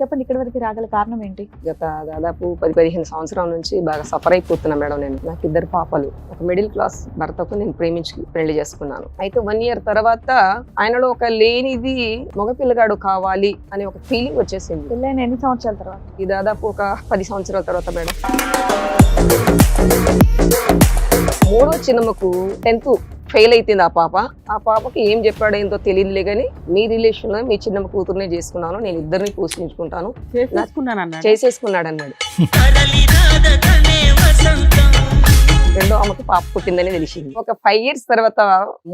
చెప్పండి, ఇక్కడి వరకు రాగల కారణం ఏంటి? గత దాదాపు 10-15 సంవత్సరాల నుంచి బాగా సఫర్ అయిపోతున్నా మేడం. నాకు 2 పాపలు, ఒక మిడిల్ క్లాస్ భర్తకు నేను ప్రేమించి పెళ్లి చేసుకున్నాను. అయితే 1 year తర్వాత ఆయనలో ఒక లేనిది మగ పిల్లగాడు కావాలి అనే ఒక ఫీలింగ్ వచ్చేసింది. పెళ్ళైన ఎన్ని సంవత్సరాల తర్వాత? ఇది దాదాపు ఒక 10 సంవత్సరాల తర్వాత మేడం. మూడో చిన్నమ్మకు 10th ఫెయిల్ అయిపోయింది ఆ పాపకి ఏం చెప్పాడో ఏంటో తెలియదులే గానీ మీ రిలేషన్ లో మీ చిన్నమ్మ కూతురునే చేసుకున్నాను, నేను ఇద్దరిని పోషించుకుంటాను, చేసేసుకున్నాడు అన్నాడు. రెండో ఆమెకు పాప పుట్టిందని తెలిసింది. ఒక 5 years తర్వాత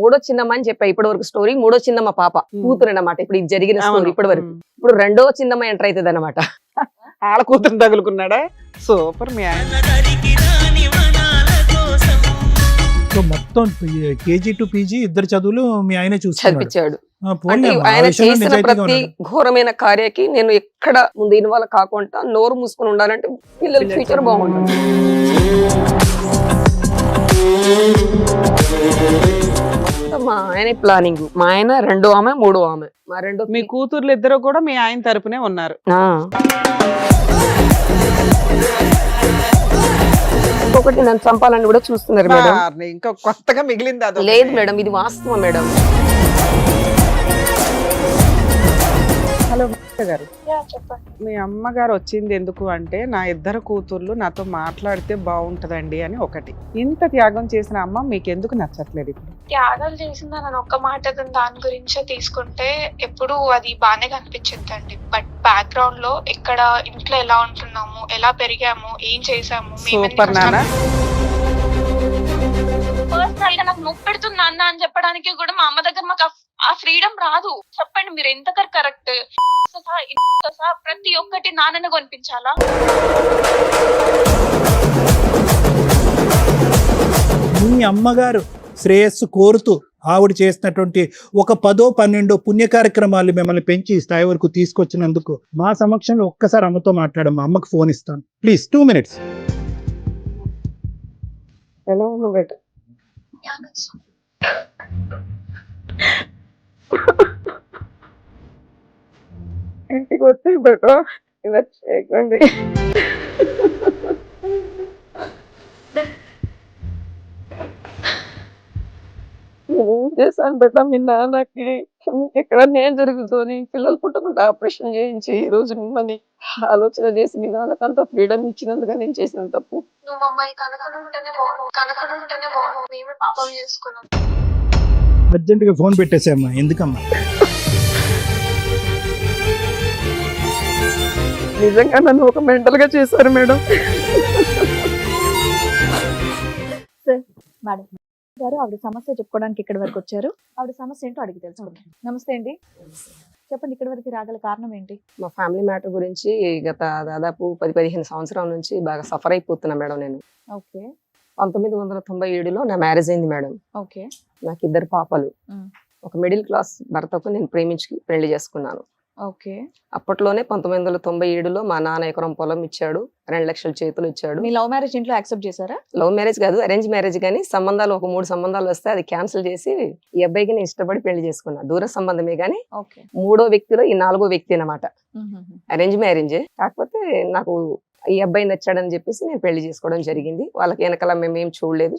మూడో చిన్నమ్మ అని చెప్పా. ఇప్పటి వరకు స్టోరీ మూడో చిన్నమ్మ పాప కూతురు అన్నమాట. ఇప్పుడు ఇది జరిగిన స్టోరీ ఇప్పటి వరకు. ఇప్పుడు రెండో చిన్నమ్మ ఎంటర్ అవుతుంది అన్నమాట. ఆళ్ళ కూతురు తగులుకున్నాడా? సూపర్. మీ సో మొత్తం కేజీ టు పీజీ ఇద్దరు చదువులు మీ ఆయన చదివించాడు. ఆయన చేసిన ప్రతి ఘోరమైన కార్యకి నేను ఎక్కడ ముందు ఇన్వాల్వ్ కాకుండా నోరు మూసుకొని ఉండాలంటే పిల్లల ఫ్యూచర్ బాగుంటుంది. మా ఆయన ప్లానింగ్, మా ఆయన రెండో ఆమె మూడో ఆమె. మీ కూతుర్లు ఇద్దరు కూడా మీ ఆయన తరపునే ఉన్నారు. ఇంకొకటి నన్ను చంపాలని కూడా చూస్తున్నారు మేడం. ఇంకా కొత్తగా మిగిలింది అది? లేదు మేడం, ఇది వాస్తవం మేడం. హలో గారు, చెప్పండి. మీ అమ్మగారు వచ్చింది ఎందుకు అంటే, నా 2 కూతుర్లు నాతో మాట్లాడితే బాగుంటదండి అని ఒకటి. ఇంత త్యాగం చేసిన అమ్మ మీకెందుకు నచ్చట్లేదు? ఇప్పుడు త్యాగాలు చేసిందా నన్ను ఒక్క మాట దాని గురించే తీసుకుంటే ఎప్పుడు అది బాగానే కనిపించిందండి. బట్ బ్యాక్గ్రౌండ్ లో ఇక్కడ ఇంట్లో ఎలా ఉంటున్నాము, ఎలా పెరిగాము, ఏం చేసాము, సూపర్ నాన్న. పర్సనల్ గా నాకు నొప్పి పెడుతుంది అన్న అని చెప్పడానికి కూడా మా అమ్మ దగ్గర మాకు ఆ ఫ్రీడమ్ రాదు. చెప్పండి మీరు ఎంత కరెక్ట్? ప్రతి ఒక్కటి నాన్నని కొనిపించాలా? మీ అమ్మగారు శ్రేయస్సు కోరుతూ ఆవిడ చేసినటువంటి ఒక 10-12 పుణ్య కార్యక్రమాలు మిమ్మల్ని పెంచి ఈ స్థాయి వరకు తీసుకొచ్చినందుకు మా సమక్షంలో ఒక్కసారి అమ్మతో మాట్లాడమ్మా. అమ్మకి ఫోన్ ఇస్తాను ప్లీజ్, 2 minutes. ఎలా ఉన్నావు బేట? ఇంటికి వచ్చి బేట ఇలా చేయకండి. చేశాను బేట మీ నాన్నకి. ఇక్కడ నేను జరుగుతుంది పిల్లలు పుట్టకుండా ఆపరేషన్ చేయించి ఈ రోజు మిమ్మల్ని ఆలోచన చేసి మీ నాన్నకు అంత ఫ్రీడమ్ ఇచ్చినందుకు నేను చేసిన తప్పు. నువ్వు అమ్మాయి కనకనుంటేనే బాగుండు, మేమే పాపం చేసుకున్నాం. అర్జెంట్ గా ఫోన్ పెట్టేసామ్మా. ఎందుకమ్మా? నిజంగా నన్ను ఒక మెంటల్ గా చేశారు మేడం. మేడం గారు, ఆవిడ సమస్య చెప్పుకోవడానికి ఇక్కడి వరకు వచ్చారు. ఆవిడ సమస్య ఏంటో అడిగి తెలుసుకుంటాం. నమస్తే అండి, చెప్పండి, ఇక్కడి వరకు రాగల కారణం ఏంటి? మా ఫ్యామిలీ మ్యాటర్ గురించి గత దాదాపు 10-15 సంవత్సరాల నుంచి బాగా సఫర్ అయిపోతున్నా మేడం. నేను ఓకే. 1997లో నా మ్యారేజ్ అయింది మేడం. ఓకే. నాకు 2 పాపలు, ఒక మిడిల్ క్లాస్ భర్తకు నేను ప్రేమించి పెళ్లి చేసుకున్నాను. ఓకే. అప్పట్లోనే 1997లో మా నాన్న ఎకరం పొలం ఇచ్చాడు, 2 లక్షల చేతులు ఇచ్చాడు. మీ లవ్ మ్యారేజ్ ఇంట్లో యాక్సెప్ట్ చేశారా? లవ్ మ్యారేజ్ కాదు, అరేంజ్ మ్యారేజ్. కానీ సంబంధాలు ఒక 3 సంబంధాలు వస్తే అది క్యాన్సిల్ చేసి ఈ అబ్బాయికి నేను ఇష్టపడి పెళ్లి చేసుకున్నా. దూర సంబంధమే గానీ మూడో వ్యక్తిలో ఈ 4గో వ్యక్తి అన్నమాట. అరేంజ్ మ్యారేజే, కాకపోతే నాకు ఈ అబ్బాయి నచ్చాడని చెప్పేసి నేను పెళ్లి చేసుకోవడం జరిగింది. వాళ్ళకి వెనకాల మేమేం చూడలేదు,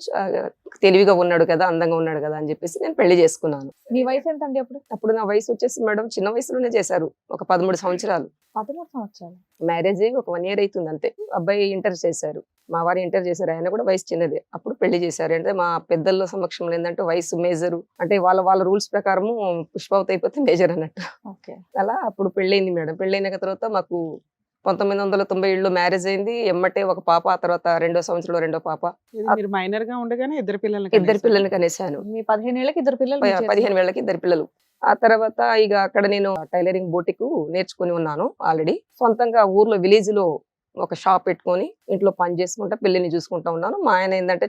తెలివిగా ఉన్నాడు కదా, అందంగా ఉన్నాడు కదా అని చెప్పేసి నేను పెళ్లి చేసుకున్నాను. మీ వయసు ఎంత అండి అప్పుడు? అప్పుడు నా వయసు వచ్చేసి మేడం చిన్న వయసులోనే చేశారు, ఒక 13 సంవత్సరాలు. 13 సంవత్సరాలు మ్యారేజ్ ఒక 1 year అవుతుంది అంతే. అబ్బాయి ఇంటర్ చేశారు, మా వారు ఇంటర్ చేశారు, ఆయన కూడా వయసు చిన్నదే. అప్పుడు పెళ్లి చేశారు. అంటే మా పెద్దల సమక్షంలో ఏంటంటే వయసు మేజరు, అంటే వాళ్ళ రూల్స్ ప్రకారము పుష్పవతి అయిపోతే మేజర్ అన్నట్టు. అలా అప్పుడు పెళ్ళైంది మేడం. పెళ్ళైన తర్వాత మాకు 1997లో మ్యారేజ్ అయింది. ఎమ్మటే ఒక పాప, ఆ తర్వాత 2వ సంవత్సరంలో 2వ పాప. మీరు మైనర్ గా ఉండగానే 2 పిల్లల్ని కనేసాను. మీ 15 ఏళ్ళకి 2 పిల్లలు? 15 ఏళ్ళకి 2 పిల్లలు. ఆ తర్వాత ఇక అక్కడ నేను టైలరింగ్ బోటిక్ నేర్చుకుని ఉన్నాను ఆల్రెడీ. సొంతంగా ఊర్లో విలేజ్ లో ఒక షాప్ పెట్టుకొని ఇంట్లో పని చేసుకుంటా పెళ్లిని చూసుకుంటా ఉన్నాను. మా ఆయన ఏంటంటే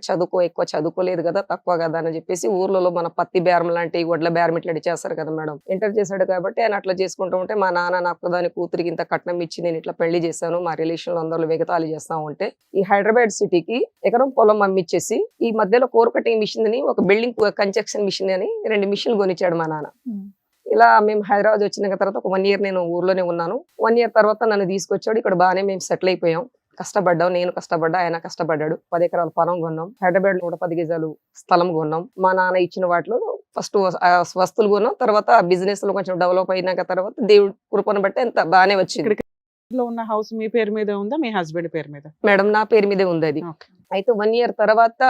ఎక్కువ చదువుకోలేదు కదా, తక్కువ కదా అని చెప్పేసి ఊర్లలో మన పత్తి బేరం లాంటి వడ్ల బేరం ఇట్లా చేస్తారు కదా మేడం, ఇంటర్ చేశాడు కాబట్టి ఆయన అట్లా చేసుకుంటూ ఉంటే మా నాన్న నాకు దాని కూతురికి ఇంత కట్నం ఇచ్చి నేను ఇట్లా పెళ్లి చేశాను, మా రిలేషన్ లో అందరూ వెగతాళి చేస్తా ఉంటే ఈ హైదరాబాద్ సిటీకి ఎకరం పొలం అమ్మిచ్చేసి ఈ మధ్యలో కోర్ కటింగ్ మిషన్ అని, ఒక బిల్డింగ్ కన్స్ట్రక్షన్ మిషన్ అని 2 మిషన్లు కొనిచ్చాడు మా నాన్న. ఇలా మేము హైదరాబాద్ వచ్చిన తర్వాత ఒక 1 ఇయర్ నేను ఊర్లోనే ఉన్నాను. 1 ఇయర్ తర్వాత నన్ను తీసుకొచ్చాడు. ఇక్కడ బాగానే మేము సెటిల్ అయిపోయాం. కష్టపడ్డాం, నేను కష్టపడ్డా, ఆయన కష్టపడ్డాడు. 10 ఎకరాల పొలం కొన్నాం. హైదరాబాద్ లో 110 గజాలు స్థలం కొన్నాం. మా నాన్న ఇచ్చిన వాటిలో ఫస్ట్ వస్తువులు కొన్నాం. తర్వాత బిజినెస్ లో కొంచెం డెవలప్ అయినాక తర్వాత దేవుడి కృపను బట్టి ఎంత బాగానే వచ్చింది. లో ఉన్న హౌస్ మీ పేరు మీద ఉందా, మీ హస్బెండ్ పేరు మీద? మేడం నా పేరు మీదే ఉంది అది. Okay. అయితే 1 ఇయర్ తర్వాత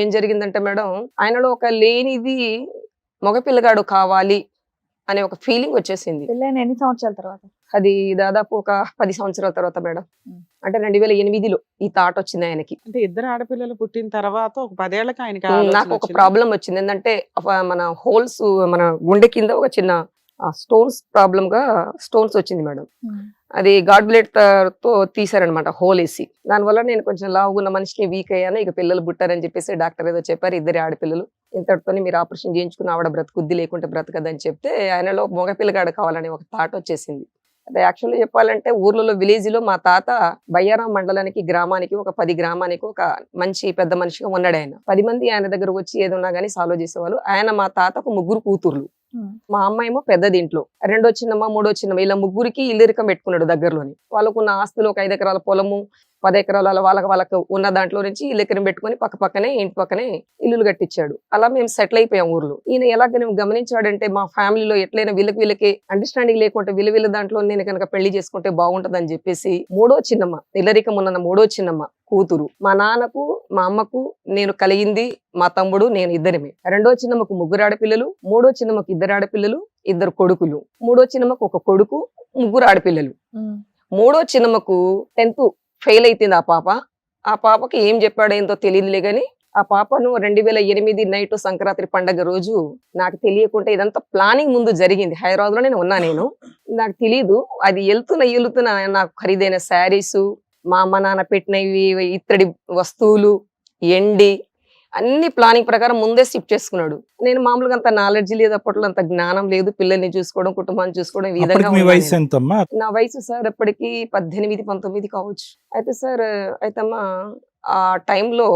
ఏం జరిగిందంటే మేడం, ఆయనలో ఒక లేనిది మగపిల్లగాడు కావాలి అనే ఒక ఫీలింగ్ వచ్చేసింది. పెళ్ళైన ఎన్ని సంవత్సరాల తర్వాత? అది దాదాపు ఒక 10 సంవత్సరాల తర్వాత మేడం. అంటే 2008లో ఈ థాట్ వచ్చింది ఆయనకి. అంటే ఇద్దరు ఆడపిల్లలు పుట్టిన తర్వాత ఒక 10 ఏళ్ళకి ఆయనకి నాకు ఒక ప్రాబ్లం వచ్చింది. ఏంటంటే మన హోల్స్, మన గుండె కింద ఒక చిన్న స్టోన్స్ ప్రాబ్లం గా స్టోన్స్ వచ్చింది మేడం. అది గాడ్ బ్లేడ్ తో తీసారనమాట, హోల్ వేసి. దానివల్ల నేను కొంచెం లావుగున్న మనిషిని, వీక్ అయ్యాను. ఇక పిల్లలు పుట్టారని చెప్పేసి డాక్టర్ ఏదో చెప్పారు, 2 ఆడపిల్లలు, ఇంతటితోనే మీరు ఆపరేషన్ చేయించుకుని ఆవిడ బ్రతుకుద్ది, లేకుంటే బ్రతకదని చెప్తే ఆయనలో మగ పిల్లగాడు కావాలని ఒక థాట్ వచ్చేసింది. అదే యాక్చువల్లీ చెప్పాలంటే ఊర్లలో, విలేజ్ లో మా తాత బయ్యారం మండలానికి, గ్రామానికి, ఒక 10 గ్రామానికి ఒక మంచి పెద్ద మనిషిగా ఉన్నాడు ఆయన. 10 మంది ఆయన దగ్గర వచ్చి ఏదన్నా గానీ సాల్వ్ చేసేవాళ్ళు. ఆయన, మా తాతకు 3 కూతుర్లు. మా అమ్మ ఏమో పెద్దది ఇంట్లో, 2వ చిన్నమ్మ, 3వ చిన్నమ్మ, ఇలా 3కి ఇల్లిరికం పెట్టుకున్నాడు దగ్గరలోని. వాళ్ళకున్న ఆస్తులు ఒక 5 ఎకరాల పొలము, 10 ఎకరాల వాళ్ళకు ఉన్న దాంట్లో నుంచి ఇల్లికరం పెట్టుకుని పక్కనే ఇంటి పక్కనే ఇల్లులు కట్టించాడు. అలా మేము సెటిల్ అయిపోయాం ఊర్లో. ఈయన ఎలాగ గమనించాడంటే మా ఫ్యామిలీలో ఎట్లయినా వీళ్ళకి అండర్స్టాండింగ్ లేకుంటే వీళ్ళ దాంట్లో నేను కనుక పెళ్లి చేసుకుంటే బాగుంటదని చెప్పేసి 3వ చిన్నమ్మ, ఇల్లరికం ఉన్న 3వ చిన్నమ్మ కూతురు, మా నాన్నకు, మా అమ్మకు నేను కలిగింది మా తమ్ముడు, నేను ఇద్దరమే. 2వ చిన్నమ్మకు 3 ఆడపిల్లలు, 3వ చిన్నమ్మకు 2 ఆడపిల్లలు, 2 కొడుకులు. 3వ చిన్నమ్మకు 1 కొడుకు, 3 ఆడపిల్లలు. 3వ చిన్నమ్మకు 10th ఫెయిల్ అయిపోయింది ఆ పాప. ఆ పాపకి ఏం చెప్పాడేంతో తెలియదులే గాని ఆ పాపను 2008 నైట్ సంక్రాంతి పండగ రోజు, నాకు తెలియకుండా ఇదంతా ప్లానింగ్ ముందు జరిగింది. హైదరాబాద్ లో నేను ఉన్నా. నాకు తెలీదు. అది వెళ్తున్నా నాకు ఖరీదైన శారీస్, మా అమ్మ నాన్న పెట్టినవి, ఇత్తడి వస్తువులు, ఎండి, అన్ని ప్లానింగ్ ప్రకారం ముందే షిఫ్ట్ చేసుకున్నాడు. నేను మామూలుగా అంత నాలెడ్జ్ లేదు, అప్పట్లో అంత జ్ఞానం లేదు, పిల్లల్ని చూసుకోవడం, కుటుంబాన్ని చూసుకోవడం, ఈ విధంగా. నా వయసు సార్ ఎప్పటికీ 18, 19 కావచ్చు. అయితే సార్, అయితే అమ్మా ఆ టైంలో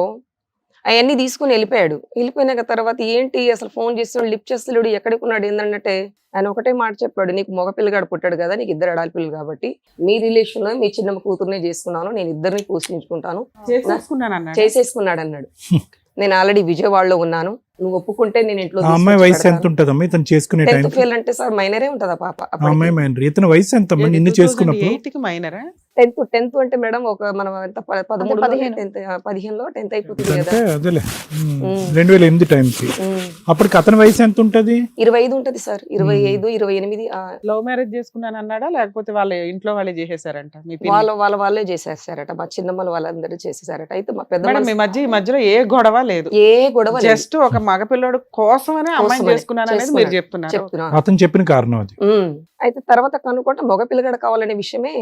అవన్నీ తీసుకుని వెళ్ళిపోయాడు. వెళ్ళిపోయినాక తర్వాత ఏంటి అసలు ఫోన్ చేస్తున్నాడు, లిఫ్ట్ చేస్తున్నాడు, ఎక్కడికి ఉన్నాడు ఏంటంటే ఆయన ఒకటే మాట చెప్పాడు, నీకు మగపిల్లగాడు పుట్టాడు కదా, నీకు 2 ఆడపిల్లలు కాబట్టి మీ రిలేషన్ లో మీ చిన్నమ్మ కూతురునే చేసుకున్నాను, నేను ఇద్దరిని పోషించుకుంటాను, చేసేసుకున్నాడు అన్నాడు. నేను ఆల్రెడీ విజయవాడలో ఉన్నాను, నువ్వు ఒప్పుకుంటే నేను ఇంట్లో. అమ్మాయి వయసు ఎంత ఉంటదమ్మా ఇతను చేసుకునే టైం? ఫెయిల్ అంటే సార్ మైనరే ఉంటదా పాప? అమ్మాయి మైనర్. ఇతను వయసు ఎంత నిన్ను చేసుకున్నప్పుడు? 10th అంటే మేడం ఒక మనం ఎంత 15లో 10th అయిపోతుంది కదా. అదేలే 2008 టైంకి. అప్పటికి అతని వయసు ఎంత ఉంటది? 25 ఉంటది సార్, 25, 28. లవ్ మ్యారేజ్ చేసుకున్నాను అన్నాడా, లేకపోతే వాళ్ళ ఇంట్లో వాళ్ళే చేసేసారంట? వాళ్ళే చేసేసారట, మా చిన్నమ్మలు వాళ్ళందరూ చేసేసారట. అయితే మా పెద్ద ఈ మధ్యలో ఏ గొడవ లేదు, జస్ట్ ఒక మగపిల్లడు కోసమనే అమ్మాయి చేసుకున్నాను అనేది మీరు చెప్తున్నారు. అతను చెప్పిన కారణం అది. అయితే తర్వాత కనుక్కుంటే మగ పిల్లగాడు కావాలనే విషయమే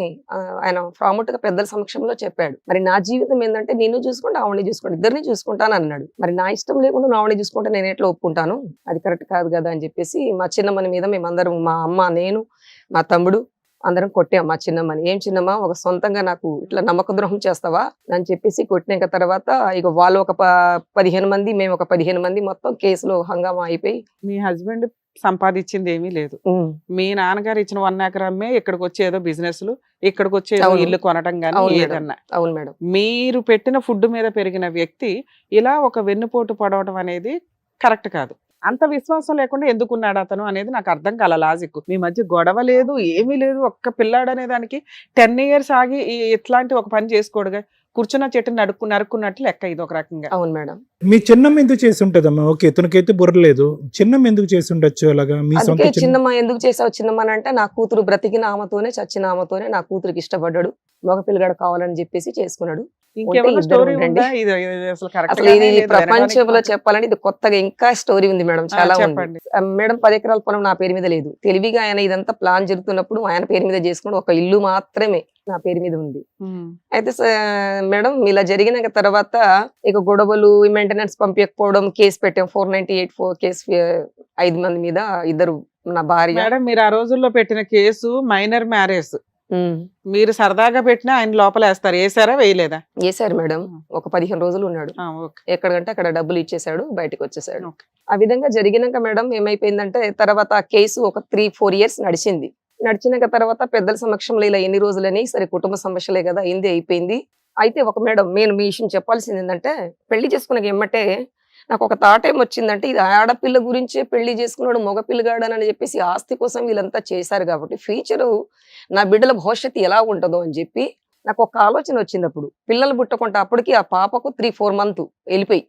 ఆయన ప్రాముఖ్యంగా పెద్దల సమక్షంలో చెప్పాడు. మరి నా జీవితం ఏంటంటే నిన్ను చూసుకుంటే ఆవిడని చూసుకుంటే ఇద్దరిని చూసుకుంటాను అన్నాడు. మరి నా ఇష్టం లేకుండా నా ఆవిడని చూసుకుంటే నేను ఎట్లా ఒప్పుకుంటాను, అది కరెక్ట్ కాదు కదా అని చెప్పేసి మా చిన్నమ్మని మీద మేమందరం, మా అమ్మ, నేను, మా తమ్ముడు అందరం కొట్టాం మా చిన్నమ్మని. ఏం చిన్నమ్మ, ఒక సొంతంగా నాకు ఇట్లా నమ్మక ద్రోహం చేస్తావా అని చెప్పేసి కొట్టినాక తర్వాత ఇక వాళ్ళు ఒక 15 మంది, మేము ఒక 15 మంది, మొత్తం కేసులో హంగామా అయిపోయి. మీ హస్బెండ్ సంపాదించింది ఏమీ లేదు, మీ నాన్నగారు ఇచ్చిన 1 ఎకరమే ఇక్కడికి వచ్చి ఏదో బిజినెస్ లు, ఇక్కడికి వచ్చి ఏదో ఇల్లు కొనటం గానీ ఏదన్నా. అవును మేడం. మీరు పెట్టిన ఫుడ్ మీద పెరిగిన వ్యక్తి ఇలా ఒక వెన్నుపోటు పడవటం అనేది కరెక్ట్ కాదు. అంత విశ్వాసం లేకుండా ఎందుకున్నాడు అతను అనేది నాకు అర్థం కాల లాజిక్. మీ మధ్య గొడవ లేదు, ఏమీ లేదు, ఒక్క పిల్లాడు అనే దానికి 10 years ఆగి ఇట్లాంటి ఒక పని చేసుకోడుగా, కూర్చున్న చెట్టు నరుక్కున్నట్లు లెక్క ఇది ఒక రకంగా. అవును మేడం. మీ చిన్నమ్మ ఎందుకు చేసి ఉంటదమ్మా? ఓకే, ఇతనికైతే బుర్రలేదు, చిన్నమ్మ ఎందుకు చేసి ఉండొచ్చు అలాగా? మీ సొంత చిన్నమ్మ ఎందుకు చేసావు చిన్నమ్మ అంటే, నా కూతురు బ్రతికిన ఆమెతోనే చచ్చిన ఆమెతోనే నా కూతురికి ఇష్టపడ్డాడు, మగ పిల్లగాడు కావాలని చెప్పేసి చేసుకున్నాడు. ప్రపంచంలో చెప్పాలంటే ఇది కొత్తగా ఇంకా స్టోరీ ఉంది మేడం, చాలా ఉంది మేడం. 10 ఎకరాల పొలం నా పేరు మీద లేదు. తెలివిగా ఆయన ఇదంతా ప్లాన్ జరుగుతున్నప్పుడు ఆయన పేరు మీద చేసుకుని ఒక ఇల్లు మాత్రమే నా పేరు మీద ఉంది. అయితే మేడం ఇలా జరిగిన తర్వాత ఇక గొడవలు, మెయింటెనెన్స్ పంపించకపోవడం, కేసు పెట్టాం 498 కేసు 5 మంది మీద, 2 నా భార్య. మేడం మీరు ఆ రోజుల్లో పెట్టిన కేసు మైనర్ మ్యారేజ్, మీరు సరదాగా పెట్టినా ఆయన లోపల వేస్తారు, వేసారా వేయలేదా? వేసారు మేడం. ఒక 15 రోజులు ఉన్నాడు. ఓకే. ఎక్కడికంటే అక్కడ డబ్బులు ఇచ్చేసాడు, బయటకు వచ్చేసాడు. ఓకే. ఆ విధంగా జరిగినాక మేడం ఏమైపోయిందంటే తర్వాత ఆ కేసు ఒక 3-4 ఇయర్స్ నడిచింది. నడిచినాక తర్వాత పెద్దల సమక్షంలో ఇలా ఎన్ని రోజులని, సరే కుటుంబ సమస్యలే కదా, అయింది అయిపోయింది. అయితే ఒక మేడం నేను మీ విషయం చెప్పాల్సింది ఏంటంటే, పెళ్లి చేసుకున్నాక ఏమంటే నాకు ఒక థాట్ ఏం వచ్చిందంటే, ఇది ఆడపిల్ల గురించే పెళ్లి చేసుకున్నాడు మగపిల్లగాడని చెప్పేసి ఆస్తి కోసం వీళ్ళంతా చేశారు కాబట్టి ఫ్యూచరు నా బిడ్డల భవిష్యత్తు ఎలా ఉంటుందో అని చెప్పి నాకు ఒక ఆలోచన వచ్చింది. అప్పుడు పిల్లలు పుట్టకుండా అప్పటికి ఆ పాపకు 3-4 మంత్ వెళ్ళిపోయి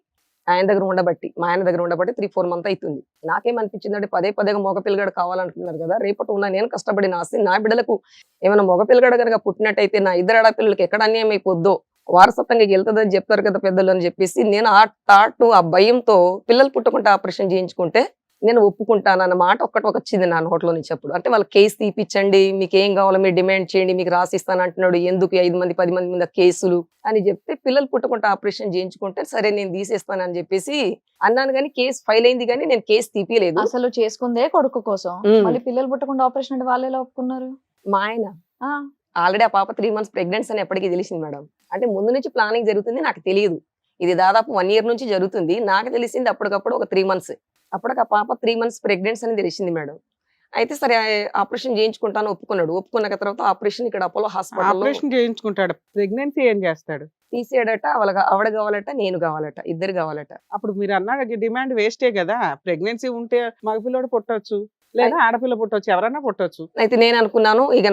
ఆయన దగ్గర ఉండబట్టి, మా ఆయన దగ్గర ఉండబట్టి 3-4 మంత్ అవుతుంది. నాకేమనిపించిందంటే పదే మగ పిల్లగాడు కావాలనుకున్నారు కదా, రేపటి ఉన్న నేను కష్టపడిన ఆస్తి నా బిడ్డలకు ఏమైనా మగ పిల్లగాడు కనుక పుట్టినట్టయితే నా ఇద్దరు ఆడపిల్లలకి ఎక్కడ అన్యాయం అయిపోద్దో, వారసత్వంగా వెళ్తుందని చెప్తారు కదా పెద్దలు అని చెప్పేసి నేను ఆ థాట్, ఆ భయంతో పిల్లలు పుట్టకుండా ఆపరేషన్ చేయించుకుంటే నేను ఒప్పుకుంటాను అన్న మాట ఒక్కటి వచ్చింది నా నోట్లో నుంచి. అప్పుడు అంటే వాళ్ళు కేసు తీపిచ్చండి, మీకు ఏం కావాలో మీరు డిమాండ్ చేయండి, మీకు రాసిస్తాను అంటున్నాడు, ఎందుకు 5 మంది 10 మంది మీద కేసులు అని చెప్తే పిల్లలు పుట్టకుండా ఆపరేషన్ చేయించుకుంటే సరే నేను తీసేస్తాను అని చెప్పేసి అన్నాను. కానీ కేసు ఫైల్ అయింది, కానీ నేను కేసు తీపియలేదు. అసలు చేసుకుందే కొడుకు కోసం, ఉమ్. మళ్ళీ పిల్లలు పుట్టకుండా ఆపరేషన్ అంటే వాళ్ళు ఎలా ఒప్పుకున్నారు? మా ఆయన ఆ, ఆల్రెడీ ఆ పాప 3 months ప్రెగ్నెన్సీ అని ఎప్పటికీ తెలిసింది మేడం. అంటే ముందు నుంచి ప్లానింగ్ జరుగుతుంది, నాకు తెలియదు. ఇది దాదాపు 1 year నుంచి జరుగుతుంది. నాకు తెలిసింది అప్పటికప్పుడు ఒక 3 months. అప్పటికి ఆ పాప 3 months ప్రెగ్నెన్సీ అని తెలిసింది మేడం. అయితే సరే ఆపరేషన్ చేయించుకుంటాను ఒప్పుకున్నాడు. ఒప్పుకున్న తర్వాత ఆపరేషన్ ఇక్కడ అపోలో హాస్పిటల్ ఆపరేషన్ చేయించుకుంటాడు, ప్రెగ్నెన్సీ ఏం చేస్తాడు? తీసేయడట. ఆవిడ కావాలట, నేను కావాలట, ఇద్దరు కావాలట. అప్పుడు మీరు అన్న డిమాండ్ వేస్టే కదా. ప్రెగ్నెన్సీ ఉంటే మగపిల్లడు పుట్టొచ్చు, లేదా ఆడపిల్ల పుట్టొచ్చు, ఎవరైనా పుట్టొచ్చు. అయితే నేను అనుకున్నాను ఇక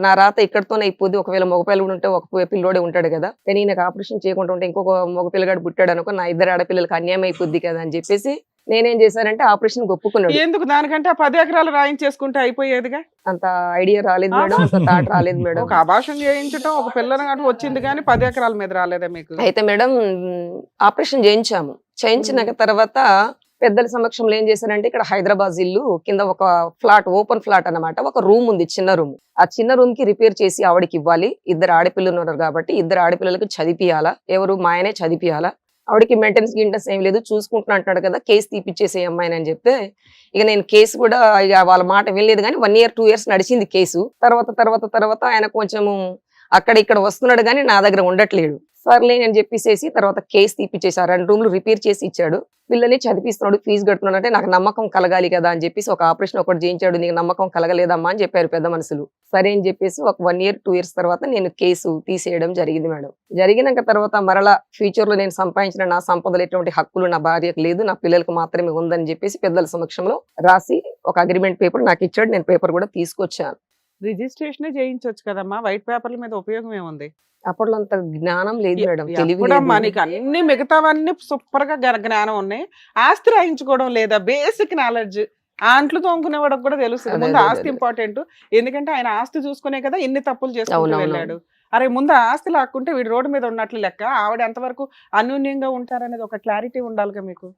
నా రాత ఇక్కడతోనే అయిపోద్ది. ఒకవేళ మగపిల్లలు ఉంటే ఒక పిల్లోడే ఉంటాడు కదా, కానీ నాకు ఆపరేషన్ చేయకుండా ఉంటే ఇంకొక మగ పిల్లగాడు పుట్టాడు అనుకో, నా ఇద్దరు ఆడపిల్లలకి అన్యాయం అయిపోద్ది కదా అని చెప్పేసి నేనేం చేశానంటే ఆపరేషన్ ఒప్పుకున్నాడు. ఎందుకు దానికంటే ఆ 10 ఎకరాలు రాయించేసుకుంటే అయిపోయేదిగా. అంత ఐడియా రాలేదు మేడం, అంత థాట్ రాలేదు మేడం. ఒక అబార్షన్ చేయించడం, ఒక పిల్లని గట్టు వచ్చింది కానీ 10 ఎకరాల మీద రాలేదా మీకు? అయితే మేడం ఆపరేషన్ చేయించాము. చేయించిన తర్వాత పెద్దల సమక్షంలో ఏం చేశారంటే, ఇక్కడ హైదరాబాద్ ఇల్లు కింద ఒక ఫ్లాట్, ఓపెన్ ఫ్లాట్ అన్నమాట, ఒక రూమ్ ఉంది, చిన్న రూమ్. ఆ చిన్న రూమ్ కి రిపేర్ చేసి ఆవిడకి ఇవ్వాలి. ఇద్దరు ఆడపిల్లలు ఉన్నారు కాబట్టి ఇద్దరు ఆడపిల్లలకు చదివియాలా, ఎవరు మా ఆయనే చదివియాలా. ఆవిడకి మెయింటెనెన్స్ గింటెన్స్ ఏం లేదు, చూసుకుంటున్నా అంటాడు కదా, కేసు తీపిచ్చేసే అమ్మాయిని అని చెప్తే ఇక నేను కేసు కూడా ఇక వాళ్ళ మాట వినలేదు. కానీ 1 year 2 years నడిచింది కేసు. తర్వాత ఆయన కొంచెము అక్కడ ఇక్కడ వస్తున్నాడు కానీ నా దగ్గర ఉండట్లేడు. సర్లే అని చెప్పేసి తర్వాత కేసు తీపిచ్చేసారు. 2 rooms రిపేర్ చేసి ఇచ్చాడు. పిల్లని చదివిస్తున్నాడు, ఫీజు కడుతున్నాడు. అంటే నాకు నమ్మకం కలగాలి కదా అని చెప్పేసి ఒక ఆపరేషన్ ఒకటి చేయించాడు. నీకు నమ్మకం కలగలేదమ్మా అని చెప్పారు పెద్ద మనుషులు. సరే అని చెప్పేసి ఒక 1 year 2 years తర్వాత నేను కేసు తీసేయడం జరిగింది మేడం. జరిగినాక తర్వాత మరలా ఫ్యూచర్ లో నేను సంపాదించిన నా సంపదలు ఎటువంటి హక్కులు నా భార్యకు లేదు, నా పిల్లలకు మాత్రమే ఉందని చెప్పేసి పెద్దల సమక్షంలో రాసి ఒక అగ్రిమెంట్ పేపర్ నాకు ఇచ్చాడు. నేను పేపర్ కూడా తీసుకొచ్చాను. రిజిస్ట్రేషన్ చేయించవచ్చు కదమ్మా, వైట్ పేపర్ల మీద ఉపయోగం ఏముంది? అప్పట్లో అంత జ్ఞానం లేదు మేడం, తెలివి ఎప్పుడమ్మా లేదు. నీకు అన్ని మిగతావన్నీ సూపర్ గా జ్ఞానం ఉన్నాయి, ఆస్తి రాయించుకోవడం లేదా? బేసిక్ నాలెడ్జ్ అంట్లు తోముకునేవాడికి కూడా తెలుస్తుంది. అదే, ముందు అదే, ఆస్తి అదే. ఇంపార్టెంట్, ఎందుకంటే ఆయన ఆస్తి చూసుకునే కదా ఇన్ని తప్పులు చేసుకుంటూ అవునవును. వెళ్ళాడు. అరే ముందు ఆస్తి లాక్కుంటే వీడు రోడ్డు మీద ఉన్నట్లు లెక్క, ఆవిడ ఎంతవరకు అన్యూన్యంగా ఉంటారనేది ఒక క్లారిటీ ఉండాలిగా మీకు.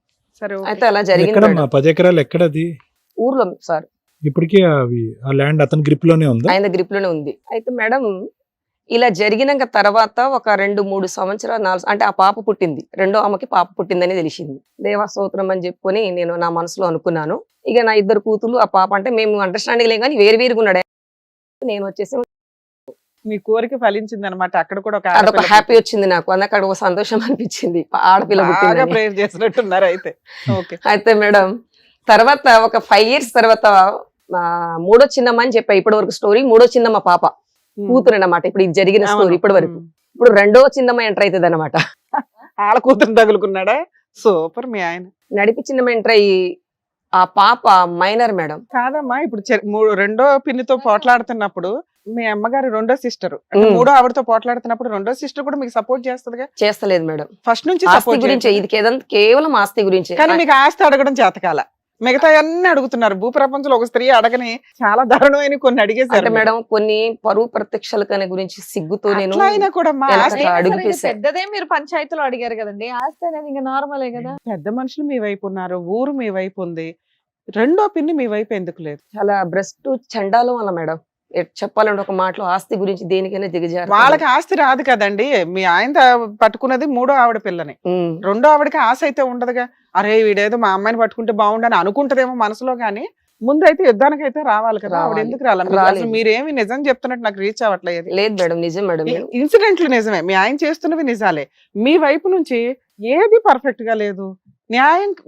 సరే ఓకే. అయితే అలా జరిగింది ఎక్కడమ్మా మేడం. 10 ఎకరాలు ఎక్కడది? ఊర్లో సార్, ఇప్పటికీ ఆ ల్యాండ్ అతని గ్రిప్ లోనే ఉందా? ఆయన గ్రిప్ లోనే ఉంది. అయితే మేడం ఇలా జరిగినాక తర్వాత ఒక 2-3 సంవత్సరాలు 4 అంటే ఆ పాప పుట్టింది, రెండో ఆమెకి పాప పుట్టిందని తెలిసింది. దేవస్తోత్రం అని చెప్పుకొని నేను నా మనసులో అనుకున్నాను. ఇక నా ఇద్దరు కూతురు ఆ పాప అంటే మేము అండర్స్టాండింగ్ లేం కానీ వేరుగా ఉన్నాడు. నేను వచ్చేసి మీ కోరిక ఫలించింది అనమాట. అక్కడ కూడా ఒక అదొక ఆడపిల్ల హ్యాపీ వచ్చింది నాకు, అక్కడ ఒక సంతోషం అనిపించింది, ఆడపిల్ల బాగా పుట్టిందని. ప్రేయర్ చేసినట్టున్నారు అయితే. ఓకే. అయితే మేడం తర్వాత ఒక 5 years తర్వాత మూడో చిన్నమ్మ అని చెప్పా ఇప్పటి వరకు స్టోరీ. మూడో చిన్నమ్మ పాప కూతురు అన్నమాట ఇప్పుడు ఇది జరిగిన స్టోరీ ఇప్పటి వరకు. ఇప్పుడు రెండో చిన్నమ్మ ఎంటర్ అవుతుంది అనమాట. ఆడ కూతురు తగులుకున్నాడా? సూపర్. మీ ఆయన నడిపి చిన్నమ్మ ఎంటర్ అయ్యి ఆ పాప మైనర్ మేడం. కాదమ్మా, ఇప్పుడు రెండో పిన్నితో పోట్లాడుతున్నప్పుడు మీ అమ్మగారు రెండో సిస్టర్ అంటే ఉమ్. మూడో ఆవిడతో పోట్లాడుతున్నప్పుడు రెండో సిస్టర్ కూడా మీకు సపోర్ట్ చేస్తుందిగా? చేస్తలేదు మేడం. ఫస్ట్ నుంచి ఆస్తి సపోర్ట్ గురించే, ఇది కేవలం ఆస్తి గురించే. కానీ మీకు ఆస్తి అడగడం చేతకాల, మిగతా అన్ని అడుగుతున్నారు. భూప్రపంచంలో ఒక స్త్రీ అడగని చాలా దారుణమైన కొన్ని అడిగేశారు అంటే మేడం కొన్ని పరువు ప్రత్యక్షల కనే గురించి సిగ్గుతో నేను అట్లా అయినా కూడా మా వెనక ఆస్తి- అడుగు అసలు ఇది వేసా. పెద్దదే మీరు పంచాయతీలో అడిగారు కదండి, ఆస్తి అనేది ఇంకా నార్మలే కదా. పెద్ద మనుషులు మీ వైపు ఉన్నారు, ఊరు మీ వైపు ఉంది, రెండో పిన్ని మీ వైపు ఎందుకు లేదు? చాలా బ్రెస్ట్ చండాలం వల్ల మేడం. చెప్పాలంటే ఒక మాటలో ఆస్తి గురించి దేనికైనా దిగజారు. వాళ్ళకి ఆస్తి రాదు కదండి. మీ ఆయన పట్టుకున్నది మూడో ఆవిడ పిల్లని, రెండో ఆవిడకి ఆశ అయితే ఉండదుగా. అరే వీడేదో మా అమ్మాయిని పట్టుకుంటే బాగుండని అనుకుంటదేమో మనసులో, కానీ ముందు అయితే యుద్ధానికైతే రావాలి కదా, ఆవిడ రావాలి. ఎందుకు రాలేదు? రాలేదు. అసలు మీరేమి నిజం చెప్తున్నట్టు నాకు రీచ్ అవ్వట్లేదు. లేదు మేడం, నిజం మేడం. నేను ఇన్సిడెంట్లు నిజమే, మీ ఆయన చేస్తున్నవి నిజాలే, మీ వైపు నుంచి ఏది పర్ఫెక్ట్ గా లేదు.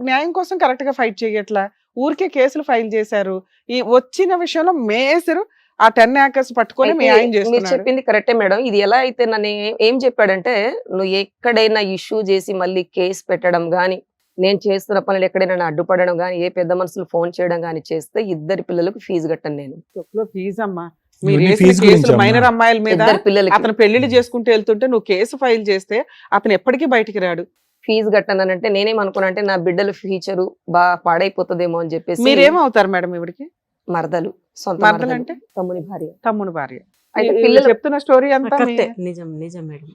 న్యాయం కోసం కరెక్ట్ గా ఫైట్ చేయట్లా, ఊరికే కేసులు ఫైల్ చేశారు. ఈ వచ్చిన విషయంలో మేసరు ఆ 10 acres పట్టుకొని మీ ఆయన అయితే మీరు చేస్తున్నారు. చెప్పింది కరెక్టే మేడం. ఇది ఎలా అయితే నన్ను ఏం చెప్పాడంటే, నువ్వు ఎక్కడైనా ఇష్యూ చేసి మళ్ళీ కేసు పెట్టడం గానీ, నేను చేస్తున్న పనులు ఎక్కడైనా అడ్డుపడడం గానీ, ఏ పెద్ద మనుషులు ఫోన్ చేయడం గానీ చేస్తే 2 పిల్లలకు ఫీజు కట్టను నేను. ఫీజు అమ్మా, మీరు ఇవన్నీ వేసిన ఫీజు గురించి కేసులు అమ్మా. మైనర్ అమ్మాయిల మీద 2 పిల్లలకి అతను పెళ్లిళ్ళు చేసుకుంటూ వెళ్తుంటే నువ్వు కేసు ఫైల్ చేస్తే అతను ఎప్పటికీ బయటికి రాడు. ఫీజు కట్టనంటే నేనేమనుకున్నా అంటే నా బిడ్డల ఫ్యూచరు బాగా పాడైపోతుందేమో అని చెప్పేసి. మీరేమవుతారు మేడం ఇవిడికి? మరదలు, సొంత మరదలు మరదలు అంటే తమ్ముని భార్య. తమ్ముని భార్య. అయితే ఈ- పిల్లలు చెప్తున్న స్టోరీ అంతా కరెక్టే. నిజం మేడం.